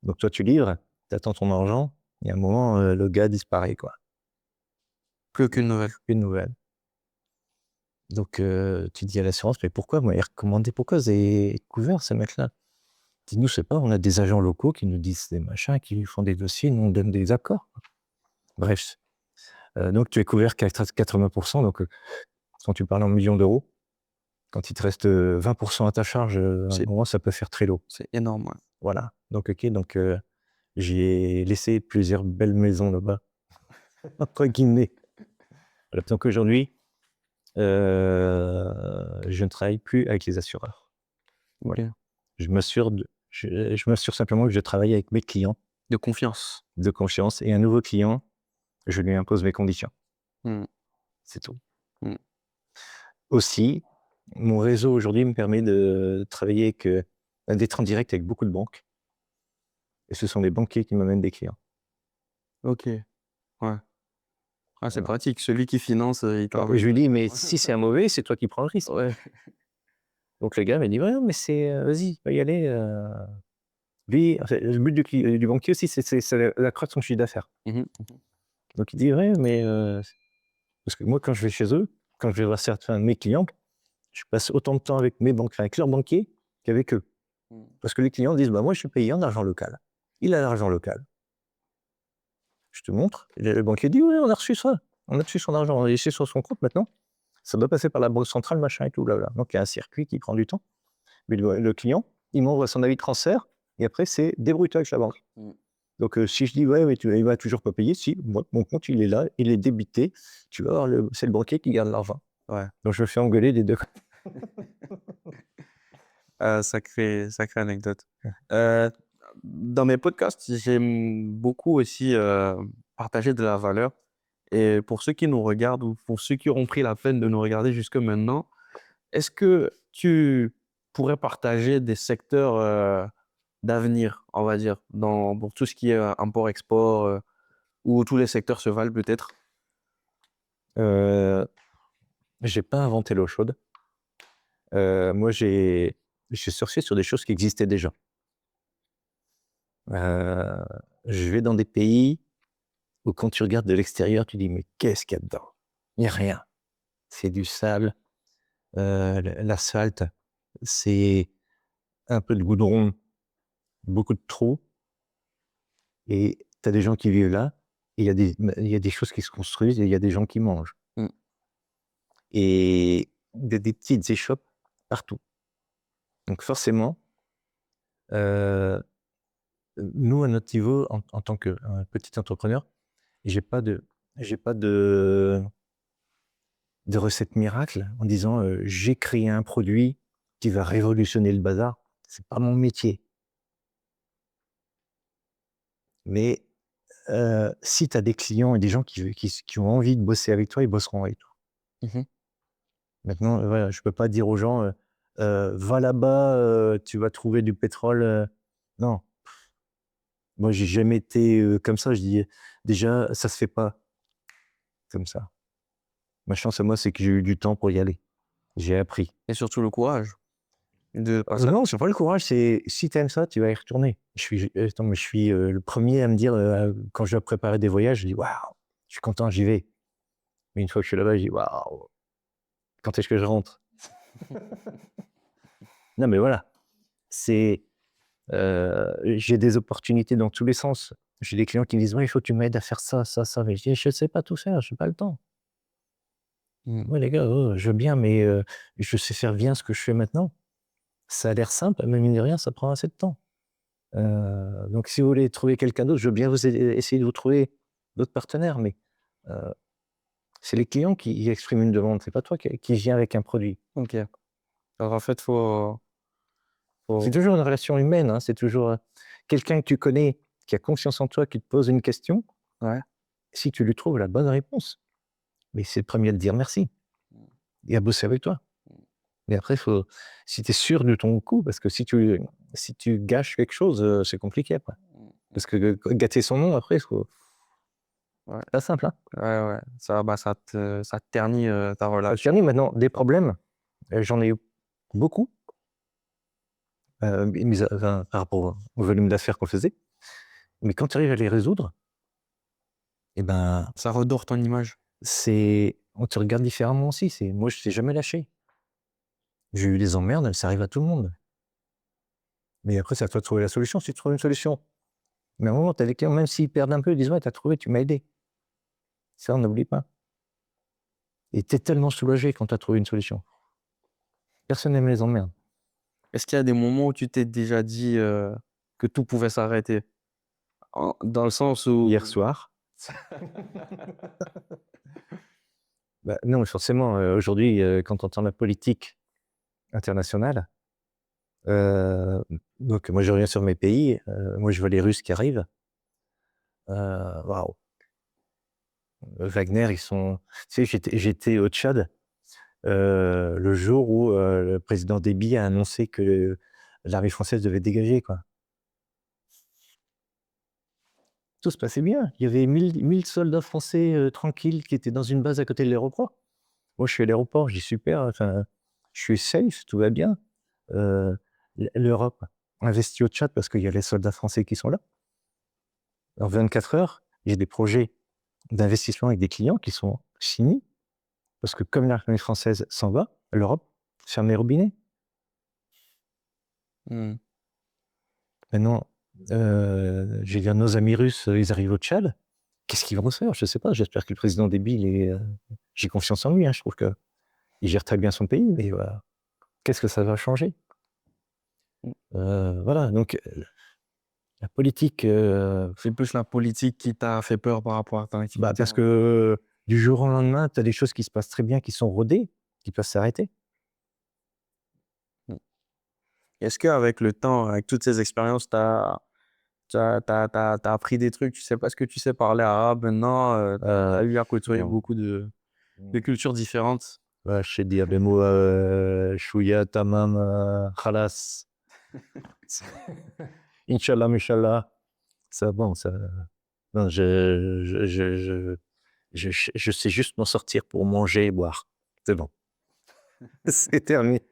Donc toi, tu livres, tu attends ton argent, et à un moment, le gars disparaît, quoi. Plus aucune nouvelle. Plus de nouvelles. Donc tu dis à l'assurance: «Mais pourquoi? Vous m'avez recommandé, pourquoi vous avez couvert ce mec-là?» Il dit: «Nous, je sais pas, on a des agents locaux qui nous disent des machins, qui font des dossiers, nous on donne des accords». Bref, donc tu es couvert qu'à 80%, donc quand tu parles en millions d'euros, quand il te reste 20% à ta charge, à un C'est moment, ça peut faire très lourd. c'est énorme, ouais. Voilà, donc OK, donc j'ai laissé plusieurs belles maisons là-bas, entre guillemets. Voilà, donc aujourd'hui, je ne travaille plus avec les assureurs. OK. Voilà. Je m'assure simplement que je travaille avec mes clients De confiance. de confiance, et un nouveau client, je lui impose mes conditions. Mmh. C'est tout. Mmh. Aussi, mon réseau aujourd'hui me permet de travailler d'être en direct avec beaucoup de banques, et ce sont les banquiers qui m'amènent des clients. OK. Ouais. Ah, c'est Voilà. pratique. Celui qui finance, il Et t'envoie. je lui dis: «Mais si c'est un mauvais, c'est toi qui prends le risque». Ouais. Donc le gars m'a dit: «Ouais, mais vas-y, va y aller, lui». En fait, le but du banquier aussi, c'est d'accroître son chiffre d'affaires. Mmh. Donc il dit: «Ouais, mais» parce que moi, quand je vais chez eux, quand je vais voir certains de mes clients, je passe autant de temps avec avec leurs banquiers qu'avec eux. Mmh. Parce que les clients disent: «Bah, moi, je suis payé en argent local». Il a l'argent local. Je te montre, et le banquier dit: «Oui, on a reçu ça. On a reçu son argent, et c'est sur son compte maintenant. Ça doit passer par la banque centrale, machin et tout, blabla». Donc il y a un circuit qui prend du temps. Mais le client, il m'envoie son avis de transfert, et après c'est débrouille-toi avec la banque. Mmh. Donc si je dis: «Ouais, mais il va toujours pas payer», si, moi, mon compte il est là, il est débité, tu vas voir, c'est le banquier qui garde l'argent. Ouais. Donc je me fais engueuler des 2 côtés. Sacrée anecdote. Heu, Dans mes podcasts, j'aime beaucoup aussi, partager de la valeur, et pour ceux qui nous regardent ou pour ceux qui auront pris la peine de nous regarder jusque maintenant, est-ce que tu pourrais partager des secteurs, d'avenir, on va dire, pour tout ce qui est, import-export, où tous les secteurs se valent peut-être? Heu, j'ai pas inventé l'eau chaude. Moi j'ai surfé sur des choses qui existaient déjà. Heu, je vais dans des pays où quand tu regardes de l'extérieur, tu dis: «Mais qu'est-ce qu'il y a dedans?» Il y a rien. C'est du sable, l'asphalte, c'est un peu de goudron, beaucoup de trous, et tu as des gens qui vivent là, et il y a des choses qui se construisent, et il y a des gens qui mangent, Mmh. et des petites échoppes partout. Donc forcément, heu, nous à notre niveau en tant que, petit entrepreneur, j'ai pas de j'ai pas de recette miracle en disant, «J'ai créé un produit qui va révolutionner le bazar». C'est pas mon métier. Mais si tu as des clients et des gens qui ont envie de bosser avec toi, ils bosseront avec toi. Mmh. Maintenant, voilà, je peux pas dire aux gens, «Va là-bas, tu vas trouver du pétrole», non. Moi, j'ai jamais été, comme ça. Je dis: «Déjà, ça se fait pas comme ça». Ma chance à moi, c'est que j'ai eu du temps pour y aller. J'ai appris. Et surtout le courage de passer à Non, c'est pas le courage, c'est si tu aimes ça, tu vas y retourner. Je suis le premier à me dire, quand je dois préparer des voyages, je dis: «Waouh, je suis content, j'y vais». Mais une fois que je suis là-bas, je dis: «Waouh, quand est-ce que je rentre?» Non, mais voilà, c'est, j'ai des opportunités dans tous les sens. J'ai des clients qui me disent: «Ouais, il faut que tu m'aides à faire ça, ça, ça». Mais je dis: «Je sais pas tout faire, j'ai pas le temps». Mmh. «Ouais les gars, je veux bien, mais je sais faire bien ce que je fais maintenant». Ça a l'air simple, mais mine de rien, ça prend assez de temps. Donc si vous voulez trouver quelqu'un d'autre, je veux bien vous aider, essayer de vous trouver d'autres partenaires, mais heu, c'est les clients qui expriment une demande, c'est pas toi qui viens avec un produit. OK. Alors en fait, C'est faut toujours une relation humaine, hein, c'est toujours, quelqu'un que tu connais, qui a confiance en toi, qui te pose une question, ouais. si tu lui trouves la bonne réponse, mais c'est le premier à te dire merci et à bosser avec toi. Mais après, faut si tu es sûr de ton coup, parce que si tu gâches quelque chose, c'est compliqué après. Parce que gâter son nom après, faut Ouais. pas simple, hein. Ouais, ouais. Ça ternit, ta relation. Dernier maintenant, des problèmes, j'en ai eu beaucoup, enfin, par rapport au volume d'affaires qu'on faisait, mais quand tu arrives à les résoudre et ben, Ça redore ton image. on te regarde différemment aussi. Moi, je t'ai jamais lâché. J'ai eu des emmerdes, ça arrive à tout le monde. Mais après, c'est à toi de trouver la solution, si tu trouves une solution. Mais à un moment, tu as des clients, même s'ils perdent un peu, ils disent: «Ouais, tu as trouvé, tu m'as aidé». Ça, on n'oublie pas et tu es tellement soulagé quand tu as trouvé une solution. Personne n'aime les emmerdes. Est-ce qu'il y a des moments où tu t'es déjà dit, que tout pouvait s'arrêter? Dans le sens où Hier soir, bah, non, mais forcément, aujourd'hui, quand on entend la politique internationale, heu, donc moi, je reviens sur mes pays, moi, je vois les Russes qui arrivent, waouh! Wagner, ils sont tu sais, j'étais au Tchad, le jour où, le président Déby a annoncé que l'armée française devait dégager, quoi. Tout se passait bien. Il y avait 1 000 soldats français, tranquilles qui étaient dans une base à côté de l'aéroport. Moi, je suis à l'aéroport, je dis: «Super, enfin, je suis safe, tout va bien». L'Europe investit au Tchad parce qu'il y a les soldats français qui sont là. En 24 heures, il y a des projets d'investissement avec des clients qui sont finis parce que comme l'armée française s'en va, l'Europe ferme les robinets. mmh, Maintenant, je veux dire, nos amis russes, ils arrivent au Tchad. Qu'est-ce qu'ils vont faire? Je sais pas. J'espère que le président Déby, j'ai confiance en lui, hein. Je trouve qu'il gère très bien son pays, mais qu'est-ce que ça va changer? mmh, Voilà, donc la politique, c'est plus la politique qui t'a fait peur par rapport à ton bah, activité parce en que du jour au lendemain, tu as des choses qui se passent très bien, qui sont rodées, qui peuvent s'arrêter. mmh. Est-ce qu'avec le temps, avec toutes ces expériences, tu as appris des trucs? Tu sais parce que tu sais parler arabe maintenant, tu Heu, as eu à côtoyer non. beaucoup de cultures différentes. Ouais, je sais dire des mots, chouïa, tamam, khalas, inchallah, meshallah. Ça, bon, ça non, je sais juste m'en sortir pour manger et boire. C'est bon. C'est terminé.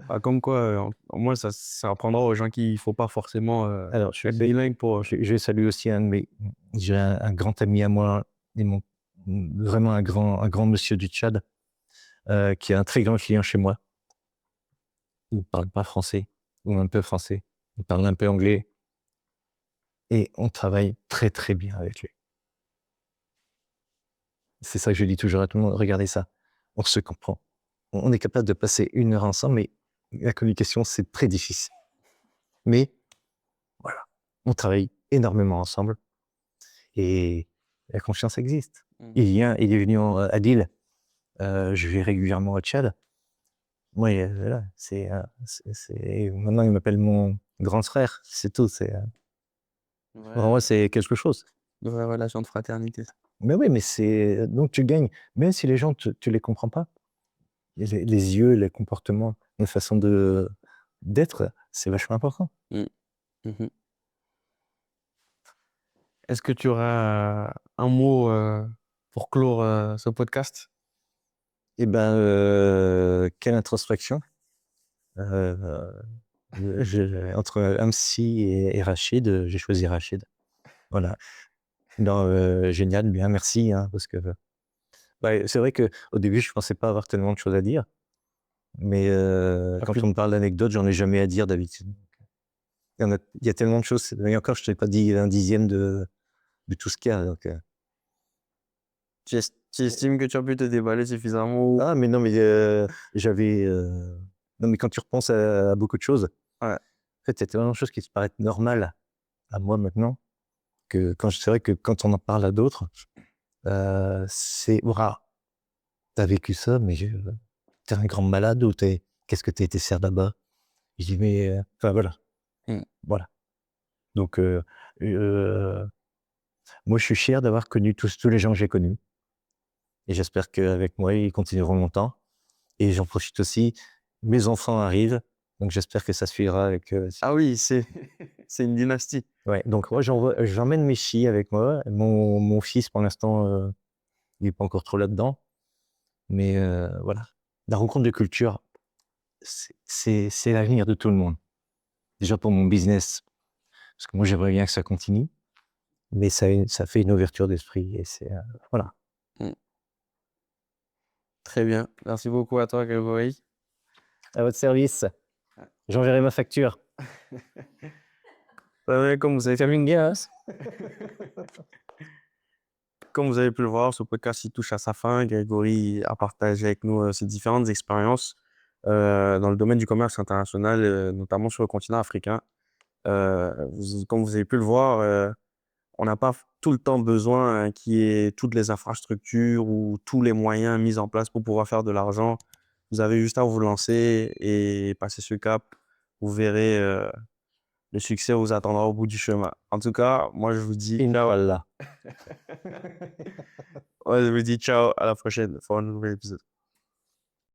Bah, comme quoi, au moins ça apprendra aux gens qu'il faut pas forcément, Alors, être bilingue pour, je salue aussi un de mes j'ai un grand ami à moi et vraiment un grand monsieur du Tchad, qui est un très grand client chez moi. Il ne parle pas français ou un peu français. Il parle un peu anglais et on travaille très, très bien avec lui. C'est ça que je dis toujours à tout le monde: «Regardez ça, on se comprend. On est capable de passer 1 heure ensemble, mais la communication, c'est très difficile». Mais voilà, on travaille énormément ensemble et la confiance existe. mmh. Il est venu à Lille, je vais régulièrement au Tchad. Moi, voilà, maintenant il m'appelle mon grand frère, c'est tout, pour Ouais, moi, c'est quelque chose. de vraies relations de fraternité. Mais oui, mais donc tu gagnes, même si les gens tu les comprends pas. Les yeux, les comportements, la façon d'être, c'est vachement important. Mmh. Mmh. Est-ce que tu auras, un mot, pour clore, ce podcast? Eh ben, quelle introspection. Entre un psy et Rachid, j'ai choisi Rachid. Voilà. Non, génial, bien, merci, hein, parce que c'est vrai qu'au début, je pensais pas avoir tellement de choses à dire, mais quand on me parle d'anecdotes, j'en ai jamais à dire d'habitude. Il y a tellement de choses. Et encore, je t'ai pas dit un dixième de tout ce qu'il y a. Donc, Tu estimes que tu as pu te déballer suffisamment? ah, mais non, mais j'avais. Non, mais quand tu repenses à beaucoup de choses, Ouais. en fait, il y a tellement de choses qui te paraissent normales à moi maintenant, que c'est vrai que quand on en parle à d'autres, c'est waouh, t'as vécu ça, mais t'es un grand malade ou qu'est-ce que t'as été faire là-bas? Je dis, mais enfin voilà, Mmh. voilà. Donc, moi, je suis fier d'avoir connu tous les gens que j'ai connus. Et j'espère qu'avec moi, ils continueront longtemps. Et j'en profite aussi, mes enfants arrivent, donc j'espère que ça suivra avec eux aussi. Ah oui, c'est une dynastie. Ouais, donc moi, j'emmène mes filles avec moi. Mon fils, pour l'instant, il est pas encore trop là-dedans. Mais voilà, la rencontre de culture, c'est l'avenir de tout le monde. Déjà pour mon business, parce que moi, j'aimerais bien que ça continue, mais ça fait une ouverture d'esprit et c'est voilà. Mmh. Très bien. Merci beaucoup à toi, Grégory. À votre service. J'enverrai ma facture. Ouais, comme vous avez Termine bien, hein? Comme vous avez pu le voir, ce podcast il touche à sa fin. Grégory a partagé avec nous ses différentes expériences dans le domaine du commerce international, notamment sur le continent africain. Comme vous avez pu le voir, on n'a pas tout le temps besoin qu'il y ait toutes les infrastructures ou tous les moyens mis en place pour pouvoir faire de l'argent. Vous avez juste à vous lancer et passer ce cap. Vous verrez, le succès vous attendra au bout du chemin. En tout cas, moi, je vous dis ciao. Inch'Allah. Ouais, je vous dis ciao, à la prochaine pour un nouvel épisode.